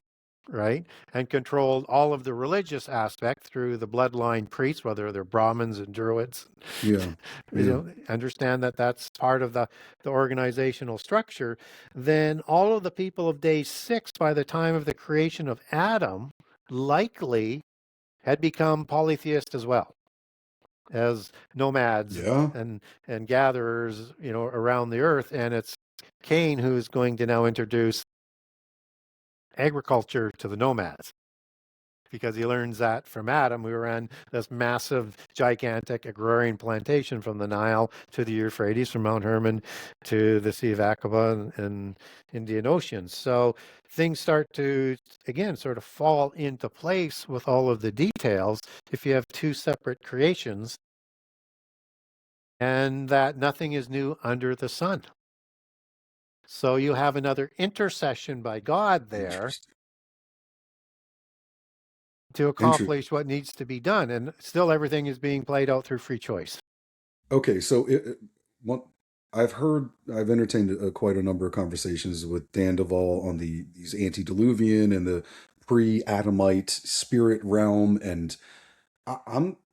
right, and controlled all of the religious aspect through the bloodline priests, whether they're Brahmins and Druids. Yeah. Understand that that's part of the organizational structure. Then all of the people of day 6, by the time of the creation of Adam, likely had become polytheist as well, as nomads and gatherers, around the earth. And it's Cain who's going to now introduce agriculture to the nomads, because he learns that from Adam. We ran this massive, gigantic agrarian plantation from the Nile to the Euphrates, from Mount Hermon to the Sea of Aqaba and Indian Ocean. So things start to, again, sort of fall into place with all of the details if you have two separate creations, and that nothing is new under the sun. So you have another intercession by God there to accomplish what needs to be done. And still everything is being played out through free choice. Okay, so I've entertained quite a number of conversations with Dan Duvall on these antediluvian and the pre-Adamite spirit realm, and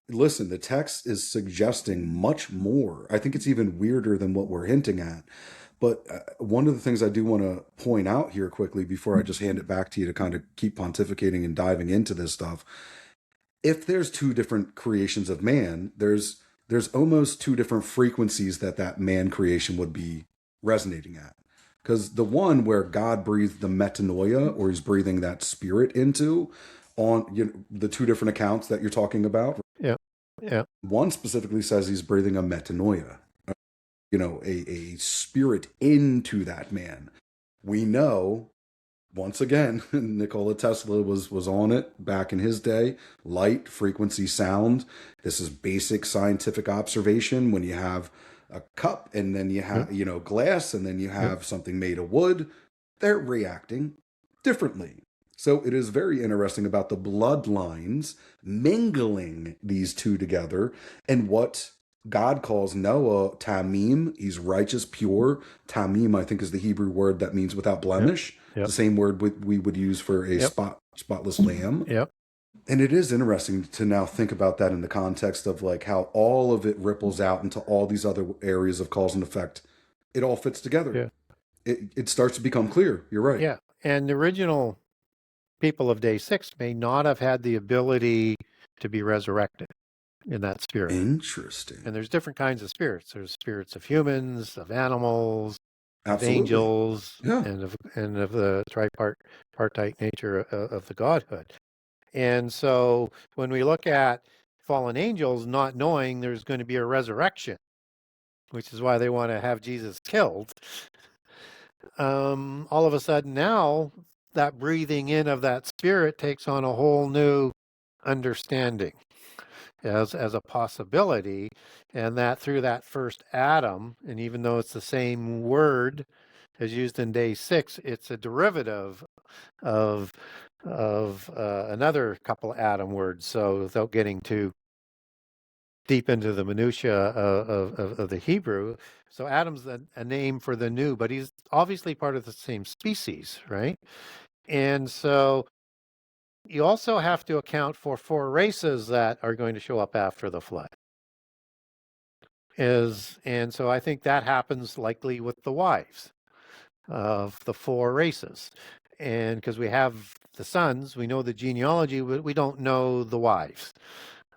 listen, the text is suggesting much more. I think it's even weirder than what we're hinting at. But one of the things I do want to point out here quickly before I just hand it back to you to kind of keep pontificating and diving into this stuff. If there's two different creations of man, there's almost two different frequencies that man creation would be resonating at. Because the one where God breathed the metanoia, or he's breathing that spirit into, on the two different accounts that you're talking about. Yeah. One specifically says he's breathing a metanoia, a spirit into that man. We know, once again, Nikola Tesla was on it back in his day. Light, frequency, sound. This is basic scientific observation. When you have a cup and then you have, glass, and then you have something made of wood, they're reacting differently. So it is very interesting about the bloodlines mingling these two together, and what God calls Noah Tamim. He's righteous, pure. Tamim, I think, is the Hebrew word that means without blemish. Yep. The same word we would use for a spotless lamb. Yep. And it is interesting to now think about that in the context of like how all of it ripples out into all these other areas of cause and effect. It all fits together. Yeah. It starts to become clear. You're right. Yeah. And the original people of day six may not have had the ability to be resurrected in that spirit. Interesting. And there's different kinds of spirits. There's spirits of humans, of animals, of Absolutely. angels, Yeah. and of the tripartite nature of the godhood. And so when we look at fallen angels not knowing there's going to be a resurrection, which is why they want to have Jesus killed, all of a sudden now that breathing in of that spirit takes on a whole new understanding as a possibility, and that through that first Adam, and even though it's the same word as used in day six, it's a derivative of another couple Adam words. So without getting too deep into the minutia of the Hebrew, so Adam's a name for the new, but he's obviously part of the same species, right? And so you also have to account for four races that are going to show up after the flood. And so I think that happens likely with the wives of the four races. And because we have the sons, we know the genealogy, but we don't know the wives.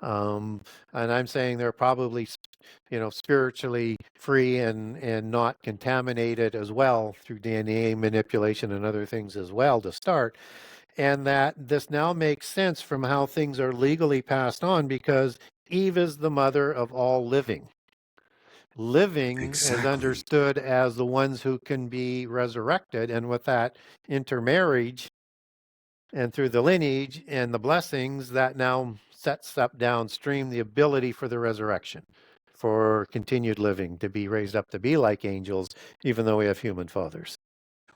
And I'm saying they're probably, spiritually free and not contaminated as well through DNA manipulation and other things as well to start. And that this now makes sense from how things are legally passed on because Eve is the mother of all living. Living is Exactly. understood as the ones who can be resurrected. And with that intermarriage and through the lineage and the blessings, that now sets up downstream the ability for the resurrection, for continued living, to be raised up to be like angels, even though we have human fathers.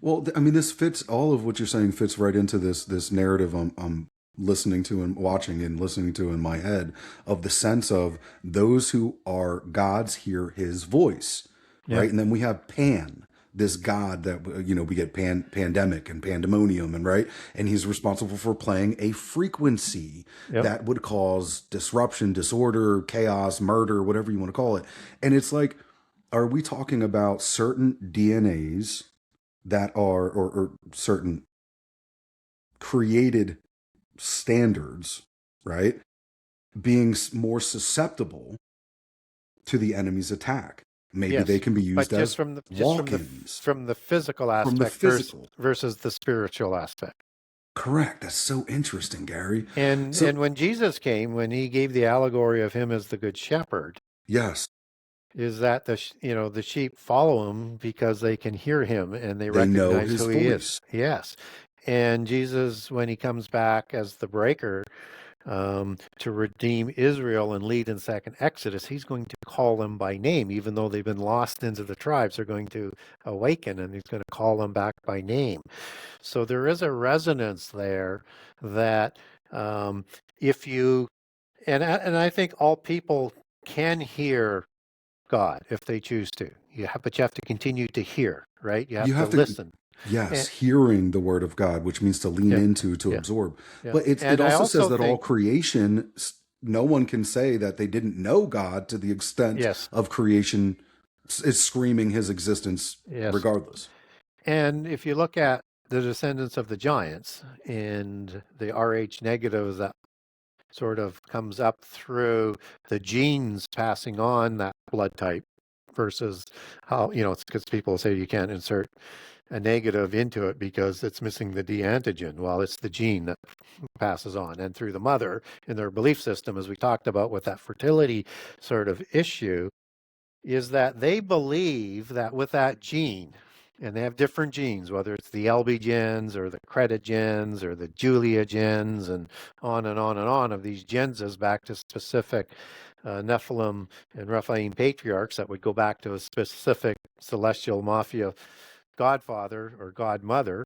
Well, I mean, this fits all of what you're saying fits right into this narrative I'm listening to and watching and listening to in my head of the sense of those who are gods hear his voice, Yeah. right? And then we have Pan, this god that we get pandemic and pandemonium, and right, and he's responsible for playing a frequency Yep. that would cause disruption, disorder, chaos, murder, whatever you want to call it. And it's like, are we talking about certain DNAs that are or certain created standards, right, being more susceptible to the enemy's attack? Maybe they Yes. can be But used just as from the walk-ins from the physical from the aspect physical. versus the spiritual aspect. Correct. That's so interesting, Gary. And So when Jesus came, when he gave the allegory of him as the good shepherd, yes, is that the sheep follow him because they can hear him and they they know recognize his who he is. voice. Yes. And Jesus, when he comes back as the breaker, to redeem Israel and lead in second Exodus, he's going to call them by name, even though they've been lost into the tribes. They're going to awaken, and he's going to call them back by name. So there is a resonance there that um, if you and I think all people can hear God if they choose to. But you have to continue to hear, right? You You have to have to, listen. yes, And, hearing the word of God, which means to lean yeah, into, to yeah, absorb. yeah. But it And I also says also that all think, creation, no one can say that they didn't know God to the extent yes, of creation is screaming his existence yes. regardless. And if you look at the descendants of the giants and the Rh negatives that sort of comes up through the genes passing on that blood type versus how, it's because people say you can't insert a negative into it because it's missing the D antigen. Well, it's the gene that passes on. And through the mother in their belief system, as we talked about with that fertility sort of issue, is that they believe that with that gene, and they have different genes, whether it's the LB gens or the credit gens or the Julia gens, and on and on and on of these gens is back to specific Nephilim and Rephaim patriarchs that would go back to a specific celestial mafia godfather or godmother,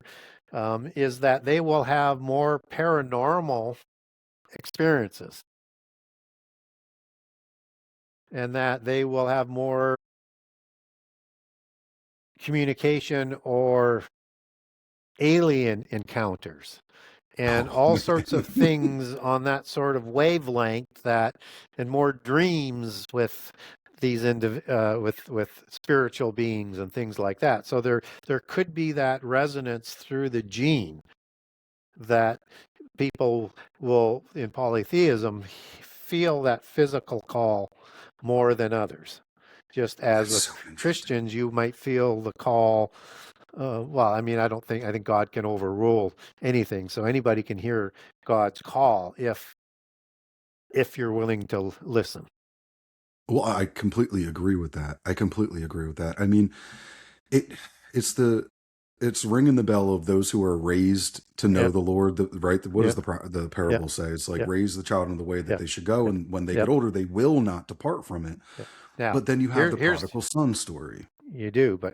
is that they will have more paranormal experiences and that they will have more communication or alien encounters. and Oh all sorts of man. things on that sort of wavelength, that, and more dreams with these with spiritual beings and things like that. So there could be that resonance through the gene that people will, in polytheism, feel that physical call more than others. Just as That's with so interesting. Christians, you might feel the call. Well, I mean, I think God can overrule anything, so anybody can hear God's call if you're willing to listen. Well, I completely agree with that. I completely agree with that. I mean, it it's the it's ringing the bell of those who are raised to know Yeah, the Lord. Right? What yeah, does the yeah, parable say? It's like yeah, raise the child in the way that yeah, they should go, yeah, and when they yeah, get older, they will not depart from it. yeah. Now, But then you have here, the here's prodigal son story. you do, but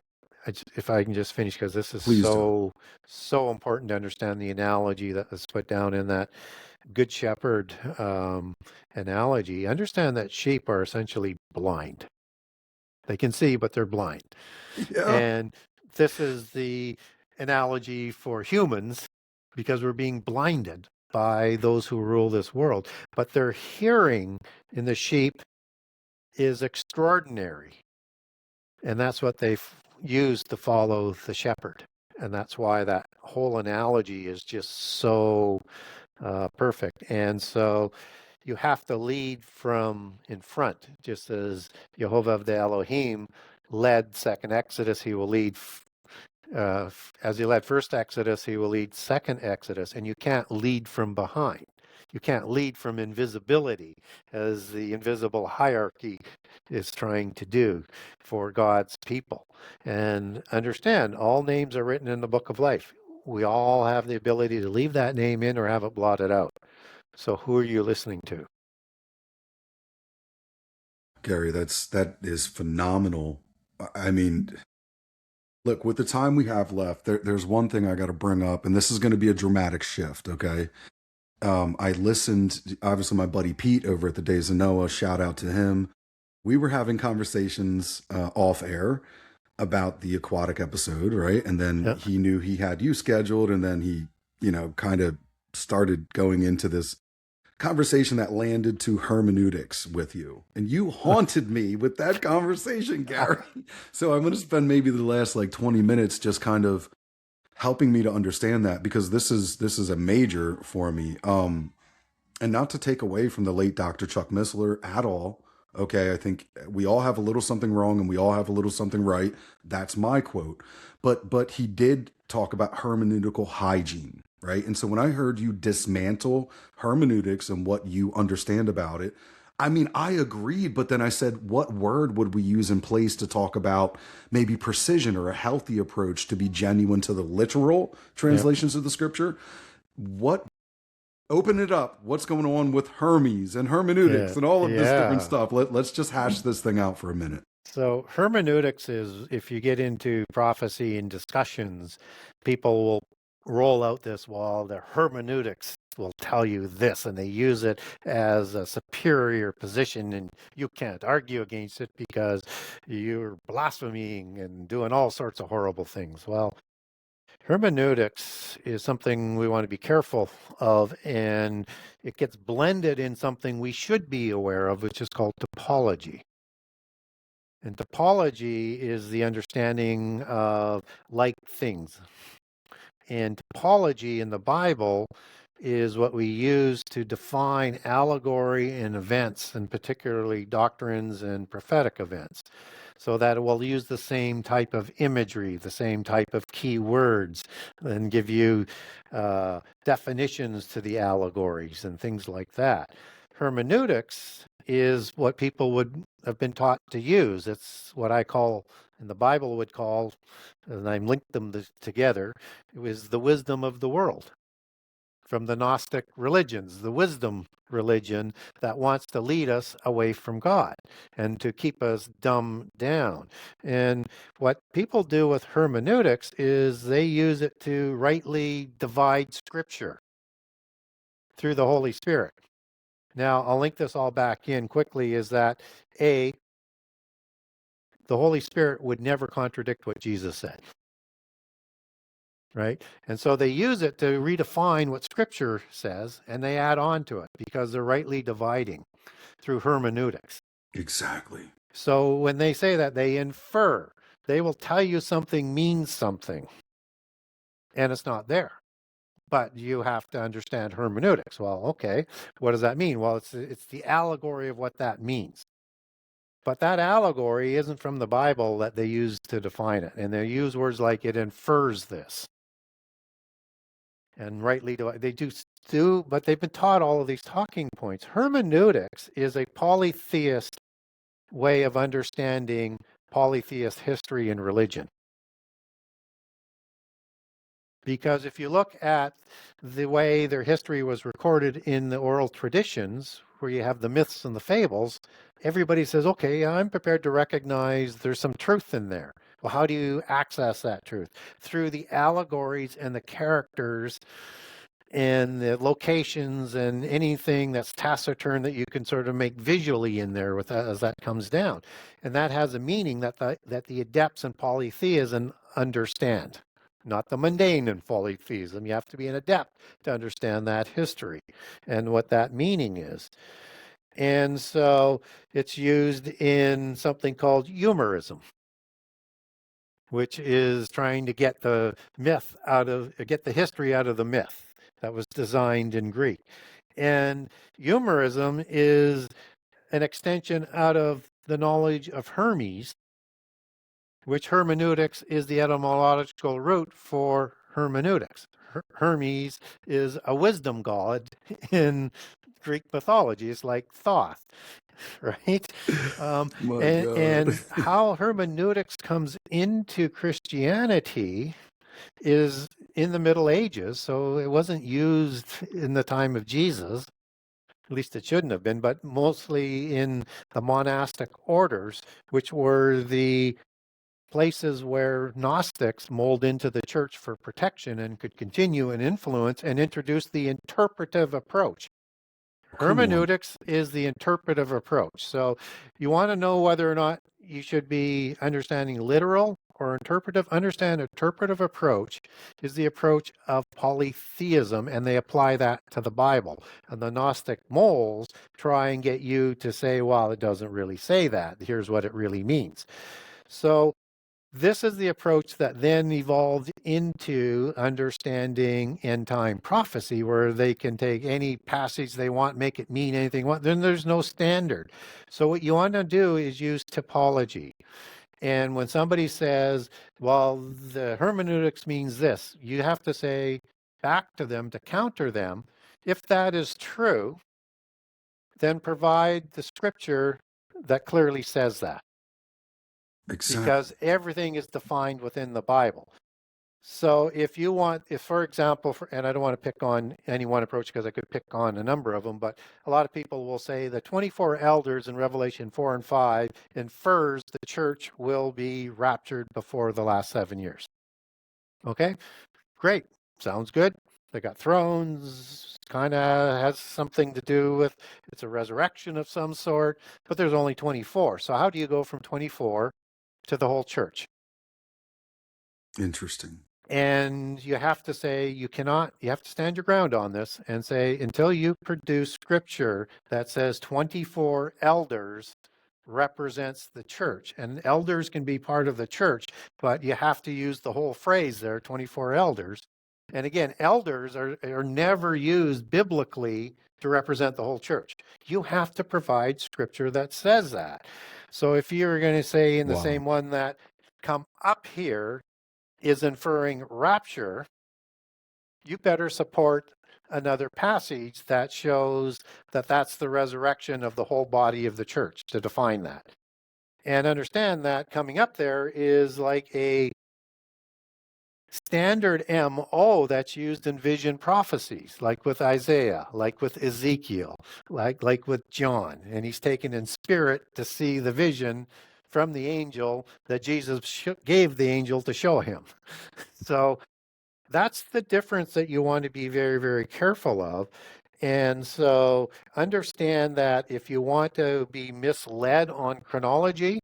if I can just finish, because this is Please do. so important to understand the analogy that was put down in that Good Shepherd analogy. Understand that sheep are essentially blind. They can see, but they're blind. Yeah. And this is the analogy for humans, because we're being blinded by those who rule this world. But their hearing in the sheep is extraordinary. And that's what they've used to follow the shepherd. And that's why that whole analogy is just so perfect. And so you have to lead from in front, just as Jehovah of the Elohim led second Exodus, he will lead as he led first Exodus, he will lead second Exodus, and you can't lead from behind. You can't lead from invisibility, as the invisible hierarchy is trying to do for God's people. And understand, all names are written in the book of life. We all have the ability to leave that name in or have it blotted out. So who are you listening to? Gary, that is phenomenal. I mean, look, with the time we have left, there's one thing I got to bring up, and this is going to be a dramatic shift. Okay, I listened. Obviously, my buddy Pete over at the Days of Noah. Shout out to him. We were having conversations off air about the aquatic episode, right? And then Yeah. he knew he had you scheduled, and then he, kind of started going into this conversation that landed to hermeneutics with you. And you haunted me with that conversation, Gary. So I'm going to spend maybe the last like 20 minutes just kind of helping me to understand that, because this is a major for me. And not to take away from the late Dr. Chuck Missler at all. Okay, I think we all have a little something wrong and we all have a little something right. That's my quote. But he did talk about hermeneutical hygiene, right? And so when I heard you dismantle hermeneutics and what you understand about it, I mean, I agreed, but then I said, what word would we use in place to talk about maybe precision or a healthy approach to be genuine to the literal Yeah. translations of the scripture? What Open it up. What's going on with Hermes and hermeneutics Yeah. and all of this different Yeah. stuff? Let's just hash this thing out for a minute. So hermeneutics is, if you get into prophecy and discussions, people will roll out this wall. The hermeneutics will tell you this, and they use it as a superior position, and you can't argue against it because you're blaspheming and doing all sorts of horrible things. Well, hermeneutics is something we want to be careful of, and it gets blended in something we should be aware of, which is called topology. And topology is the understanding of like things. And topology in the Bible is what we use to define allegory and events, and particularly doctrines and prophetic events. So that it will use the same type of imagery, the same type of key words, and give you definitions to the allegories and things like that. Hermeneutics is what people would have been taught to use. It's what I call, and the Bible would call, and I linked them together, it was the wisdom of the world from the Gnostic religions, the wisdom religion that wants to lead us away from God and to keep us dumbed down. And what people do with hermeneutics is they use it to rightly divide scripture through the Holy Spirit. Now, I'll link this all back in quickly, is that A, the Holy Spirit would never contradict what Jesus said. right? And so they use it to redefine what Scripture says, and they add on to it because they're rightly dividing through hermeneutics. Exactly. So when they say that, they infer. They will tell you something means something, and it's not there. But you have to understand hermeneutics. Well, okay, what does that mean? Well, it's the allegory of what that means. But that allegory isn't from the Bible that they use to define it. And they use words like it infers this. And rightly they do, but they've been taught all of these talking points. Hermeneutics is a polytheist way of understanding polytheist history and religion. Because if you look at the way their history was recorded in the oral traditions, where you have the myths and the fables, everybody says, okay, I'm prepared to recognize there's some truth in there. Well, how do you access that truth? Through the allegories and the characters and the locations and anything that's taciturn that you can sort of make visually in there with that, as that comes down. And that has a meaning that the adepts in polytheism understand. Not the mundane in polytheism. You have to be an adept to understand that history and what that meaning is. And so it's used in something called humorism, which is trying to get the history out of the myth that was designed in Greek. And humorism is an extension out of the knowledge of Hermes, which hermeneutics is the etymological root for hermeneutics. Hermes is a wisdom god in Greek mythology. It's like Thoth, right? My And God. how hermeneutics comes into Christianity is in the Middle Ages. So it wasn't used in the time of Jesus. At least it shouldn't have been, but mostly in the monastic orders, which were the places where Gnostics mold into the church for protection and could continue and influence and introduce the interpretive approach. Cool. Hermeneutics is the interpretive approach. So you want to know whether or not you should be understanding literal or interpretive. Understand interpretive approach is the approach of polytheism, and they apply that to the Bible. And the Gnostic moles try and get you to say, well, it doesn't really say that. Here's what it really means. So this is the approach that then evolved into understanding end time prophecy, where they can take any passage they want, make it mean anything. Then there's no standard. So what you want to do is use typology. And when somebody says, well, the hermeneutics means this, you have to say back to them to counter them. If that is true, then provide the scripture that clearly says that, because Exactly. everything is defined within the Bible. So if for example, and I don't want to pick on any one approach because I could pick on a number of them, but a lot of people will say the 24 elders in Revelation 4 and 5 infers the church will be raptured before the last 7 years. Okay, great. Sounds good. They got thrones, kind of has something to do with, it's a resurrection of some sort, but there's only 24. So how do you go from 24 to the whole church? Interesting. And you have to say, you have to stand your ground on this and say, until you produce scripture that says 24 elders represents the church. And elders can be part of the church, but you have to use the whole phrase there, 24 elders. And again, elders are never used biblically to represent the whole church. You have to provide scripture that says that. So if you're going to say in the Wow. same one that come up here is inferring rapture, you better support another passage that shows that that's the resurrection of the whole body of the church to define that. And understand that coming up there is like a standard MO that's used in vision prophecies, like with Isaiah, like with Ezekiel, like with John. And he's taken in spirit to see the vision from the angel that Jesus gave the angel to show him. So that's the difference that you want to be very, very careful of. And so understand that if you want to be misled on chronology,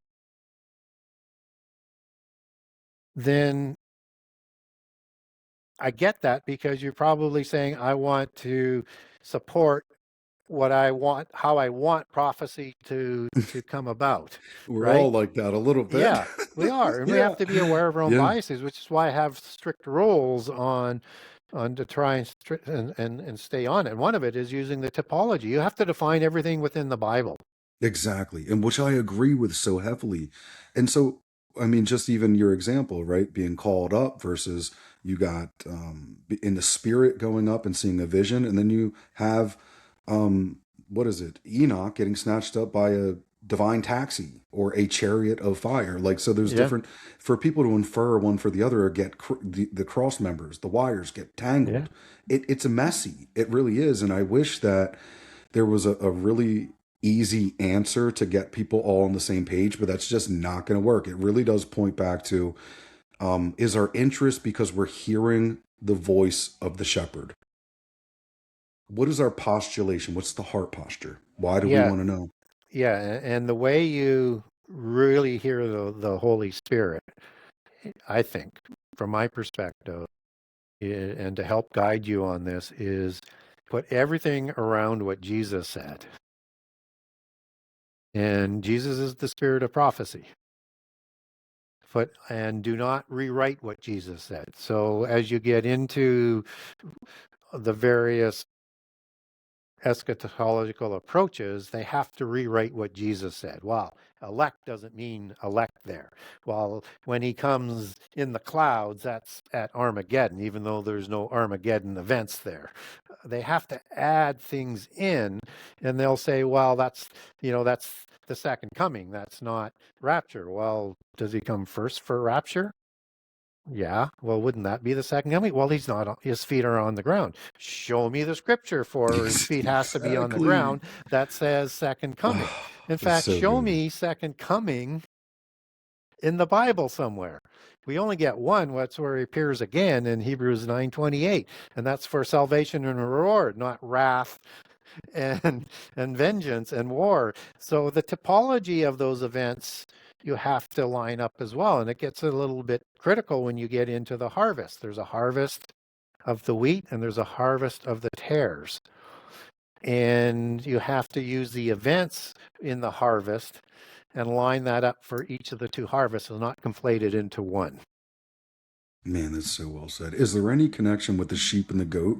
then I get that because you're probably saying, I want to support what I want, how I want prophecy to come about, We're right? all like that a little bit. Yeah, we are, and we have Yeah. to be aware of our own Yeah. biases, which is why I have strict rules on to try and stay on it. One of it is using the typology. You have to define everything within the Bible. Exactly. And which I agree with so heavily. And so, I mean, just even your example, right? Being called up versus you got in the spirit going up and seeing a vision. And then you have, what is it? Enoch getting snatched up by a divine taxi or a chariot of fire. Like, so there's Yeah, different, for people to infer one for the other or get the cross members, the wires get yeah, tangled. It's a messy. It really is. And I wish that there was a really easy answer to get people all on the same page, but that's just not going to work. It really does point back to is our interest because we're hearing the voice of the shepherd? What is our postulation? What's the heart posture? Why do we yeah, want to know? yeah. And the way you really hear the Holy Spirit, I think, from my perspective, and to help guide you on this, is put everything around what Jesus said. And Jesus is the spirit of prophecy. And do not rewrite what Jesus said. So as you get into the various eschatological approaches, they have to rewrite what Jesus said. Well, elect doesn't mean elect there. Well, when he comes in the clouds, that's at Armageddon, even though there's no Armageddon events there. They have to add things in, and they'll say, well, that's the second coming. That's not rapture. Well, does he come first for rapture? Yeah, well, wouldn't that be the second coming? Well, he's not, his feet are on the ground. Show me the scripture for his feet has to be on the Exactly. ground that says second coming. Oh, In it's fact, so show good. me second coming in the Bible somewhere. We only get one, what's where he appears again in Hebrews 9:28, and that's for salvation and reward, not wrath and vengeance and war. So the typology of those events you have to line up as well, and it gets a little bit critical when you get into the harvest. There's a harvest of the wheat and there's a harvest of the tares, and you have to use the events in the harvest and line that up for each of the two harvests and not conflate it into one. Man, that's so well said. Is there any connection with the sheep and the goat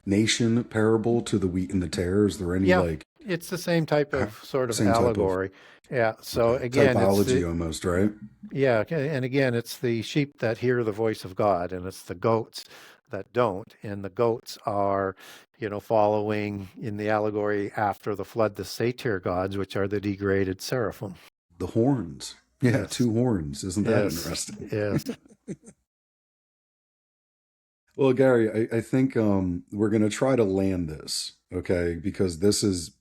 nation parable to the wheat and the tare? Is there any Yeah, like it's the same type of sort of same type of allegory. Yeah, so okay again, it's typology the almost, right? yeah, okay, and again, it's the sheep that hear the voice of God, and it's the goats that don't. And the goats are, following in the allegory after the flood, the satyr gods, which are the degraded seraphim. The horns. Yeah, Yes, two horns. Isn't that yes, interesting? yes. Well, Gary, I think we're going to try to land this, okay? Because this is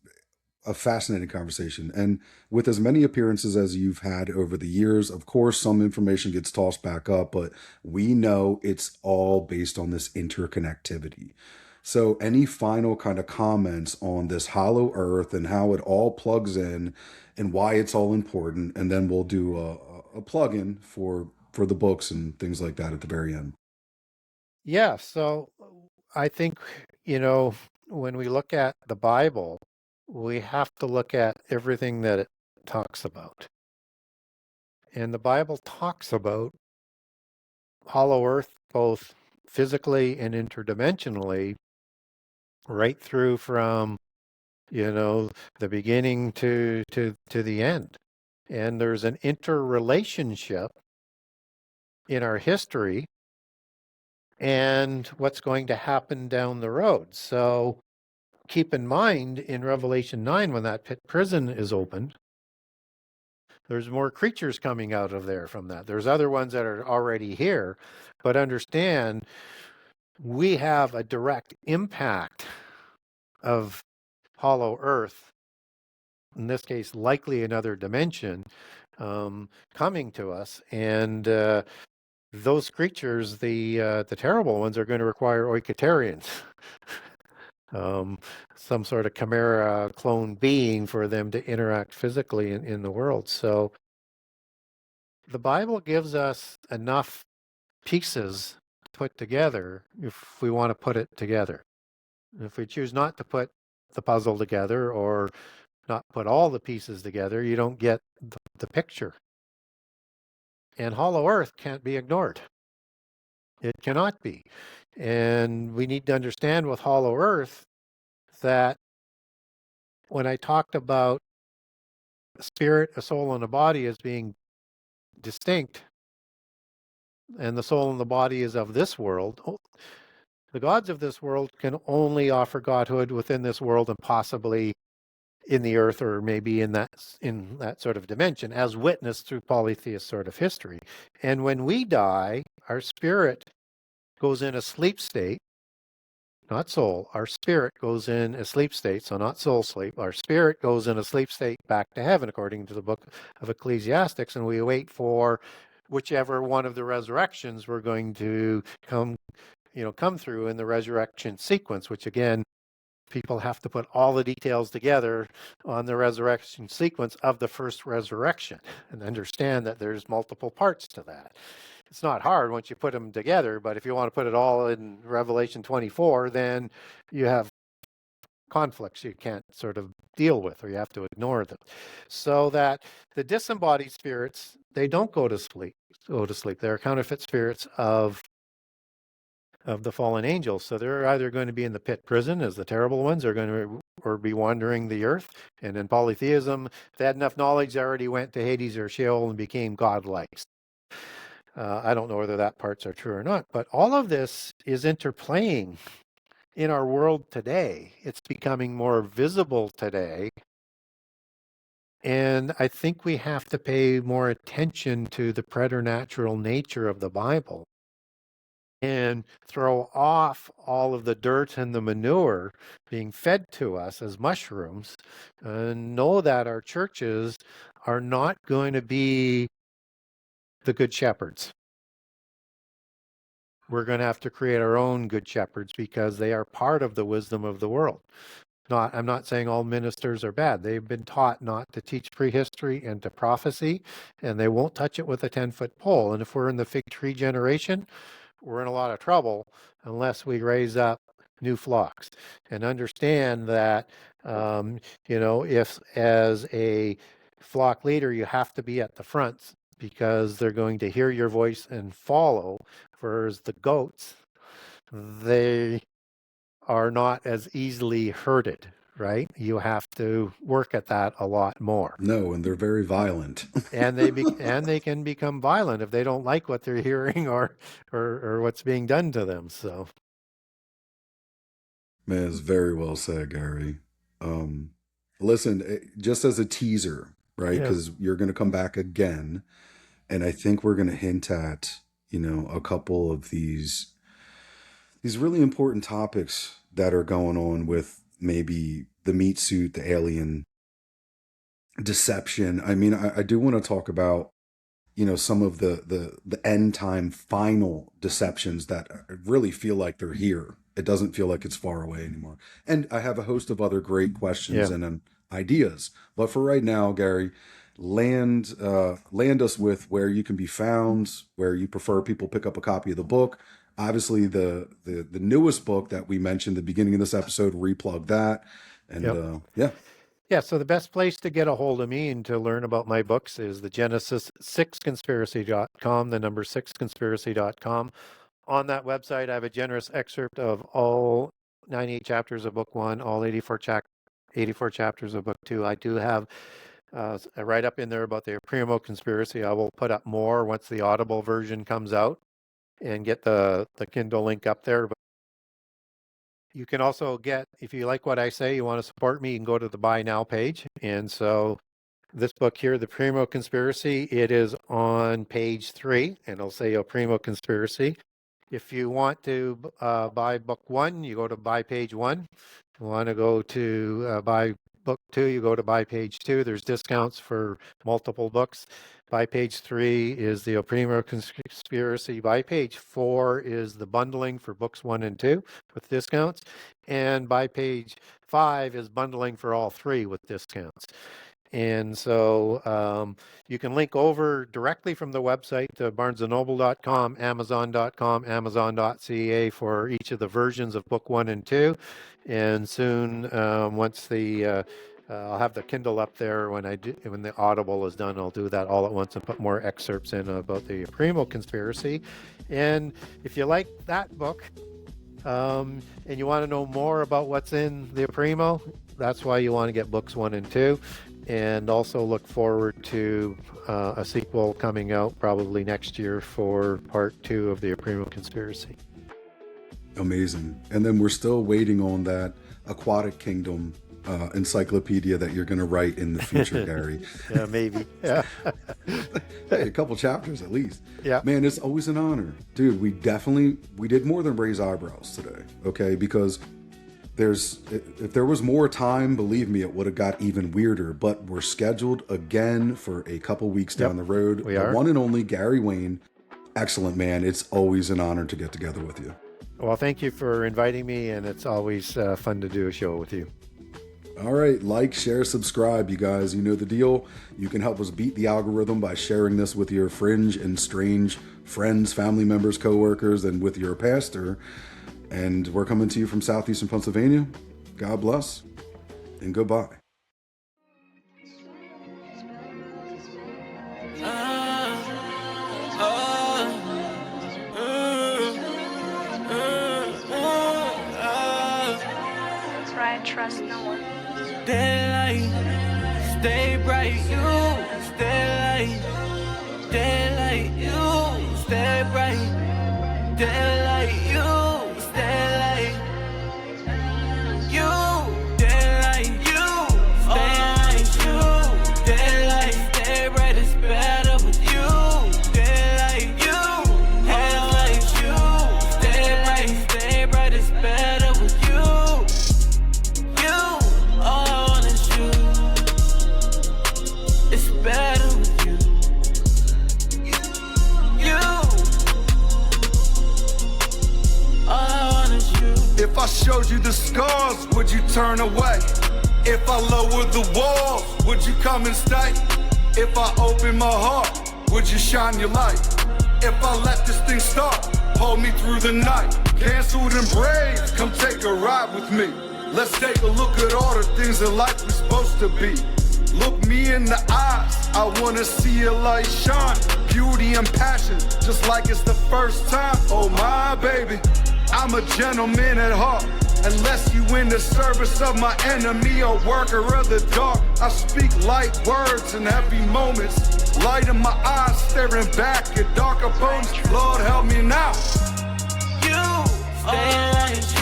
a fascinating conversation. And with as many appearances as you've had over the years, of course, some information gets tossed back up, but we know it's all based on this interconnectivity. So, any final kind of comments on this hollow earth and how it all plugs in and why it's all important? And then we'll do a plug-in for the books and things like that at the very end. Yeah, so I think, when we look at the Bible, we have to look at everything that it talks about. And the Bible talks about hollow earth both physically and interdimensionally, right through from, you know, the beginning to the end. And there's an interrelationship in our history and what's going to happen down the road. So keep in mind in Revelation 9, when that pit prison is opened, there's more creatures coming out of there from that. There's other ones that are already here, but understand we have a direct impact of hollow earth, in this case, likely another dimension, coming to us. And those creatures, the terrible ones, are going to require oikotarians, um, some sort of chimera clone being for them to interact physically in the world. So the Bible gives us enough pieces to put together if we want to put it together. If we choose not to put the puzzle together or not put all the pieces together, you don't get the picture. And hollow earth can't be ignored. It cannot be. And we need to understand with hollow earth that when I talked about a spirit, a soul, and a body as being distinct, and the soul and the body is of this world, the gods of this world can only offer godhood within this world and possibly in the earth or maybe in that sort of dimension, as witnessed through polytheist sort of history. And when we die, our spirit goes in a sleep state, not soul. Our spirit goes in a sleep state, so not soul sleep. Our spirit goes in a sleep state back to heaven, according to the book of Ecclesiastics, and we wait for whichever one of the resurrections we're going to come through in the resurrection sequence, which again, people have to put all the details together on the resurrection sequence of the first resurrection and understand that there's multiple parts to that. It's not hard once you put them together, but if you want to put it all in Revelation 24, then you have conflicts you can't sort of deal with, or you have to ignore them. So that the disembodied spirits, they don't go to sleep. They're counterfeit spirits of the fallen angels. So they're either going to be in the pit prison as the terrible ones, or going to or be wandering the earth. And in polytheism, if they had enough knowledge, they already went to Hades or Sheol and became godlike. I don't know whether that parts are true or not, but all of this is interplaying in our world today. It's becoming more visible today. And I think we have to pay more attention to the preternatural nature of the Bible and throw off all of the dirt and the manure being fed to us as mushrooms, and know that our churches are not going to be the good shepherds. We're going to have to create our own good shepherds because they are part of the wisdom of the world. I'm not saying all ministers are bad. They've been taught not to teach prehistory and to prophecy, and they won't touch it with a 10-foot pole. And if we're in the fig tree generation, we're in a lot of trouble unless we raise up new flocks and understand that, if as a flock leader, you have to be at the front because they're going to hear your voice and follow, whereas the goats, they are not as easily herded, right? You have to work at that a lot more. No, and they're very violent. And they can become violent if they don't like what they're hearing or what's being done to them. So, Man, it's very well said, Gary. Listen, just as a teaser, right? yeah, Because you're going to come back again, and I think we're going to hint at, a couple of these really important topics that are going on with maybe the meat suit, the alien deception. I mean, I do want to talk about, some of the end time final deceptions that really feel like they're here. It doesn't feel like it's far away anymore. And I have a host of other great questions yeah. and ideas. But for right now, Gary, land us with where you can be found, where you prefer people pick up a copy of the book. Obviously, the newest book that we mentioned at the beginning of this episode, replug that. Yep. And yeah. Yeah, so the best place to get a hold of me and to learn about my books is the Genesis6conspiracy.com, the number 6conspiracy.com. On that website, I have a generous excerpt of all 98 chapters of book one, all 84 chapters of book two. I do have a write-up in there about the Primo conspiracy. I will put up more once the Audible version comes out and get the Kindle link up there. But you can also get, if you like what I say, you want to support me, you can go to the Buy Now page. And so this book here, The Primo Conspiracy, it is on page 3, and it'll say El Primo Conspiracy. If you want to buy book 1, you go to buy page 1. If you want to go to buy book 2, you go to buy page 2. There's discounts for multiple books. Buy page 3 is the El Primo Conspiracy. Buy page 4 is the bundling for books 1 and 2 with discounts. And buy page 5 is bundling for all 3 with discounts. And so you can link over directly from the website to barnesandnoble.com, amazon.com, amazon.ca for each of the versions of book 1 and 2. And soon, once I'll have the Kindle up there when the Audible is done, I'll do that all at once and put more excerpts in about the Primo conspiracy. And if you like that book, and you want to know more about what's in the Primo, that's why you want to get books 1 and 2. And also look forward to a sequel coming out probably next year for part 2 of the Primo conspiracy. Amazing. And then we're still waiting on that Aquatic Kingdom encyclopedia that you're going to write in the future, Gary. Yeah, maybe. Yeah. Hey, a couple chapters at least. Yeah. Man, it's always an honor. Dude, we did more than raise eyebrows today, okay? Because if there was more time, believe me, it would have got even weirder. But we're scheduled again for a couple weeks down the road. We are. The one and only Gary Wayne. Excellent, man. It's always an honor to get together with you. Well, thank you for inviting me, and it's always fun to do a show with you. All right, like, share, subscribe, you guys. You know the deal. You can help us beat the algorithm by sharing this with your fringe and strange friends, family members, coworkers, and with your pastor. And we're coming to you from southeastern Pennsylvania. God bless and goodbye. That's right, trust no one. Daylight, stay bright, you stay light. Daylight, you stay bright. Daylight, you stay light. You daylight, you stay light. You daylight, stay bright. It's better with you. Daylight, you headlight. You stay bright. It's better with you. Better with you. All I want is you. If I showed you the scars, would you turn away? If I lowered the walls, would you come and stay? If I opened my heart, would you shine your light? If I let this thing start, hold me through the night. Canceled and brave, come take a ride with me. Let's take a look at all the things in life we're supposed to be. Look me in the eyes, I wanna see a light shine. Beauty and passion, just like it's the first time. Oh my baby, I'm a gentleman at heart. Unless you in the service of my enemy, a worker of the dark. I speak light words in heavy moments. Light in my eyes, staring back at dark opponents. Lord help me now. You stay light.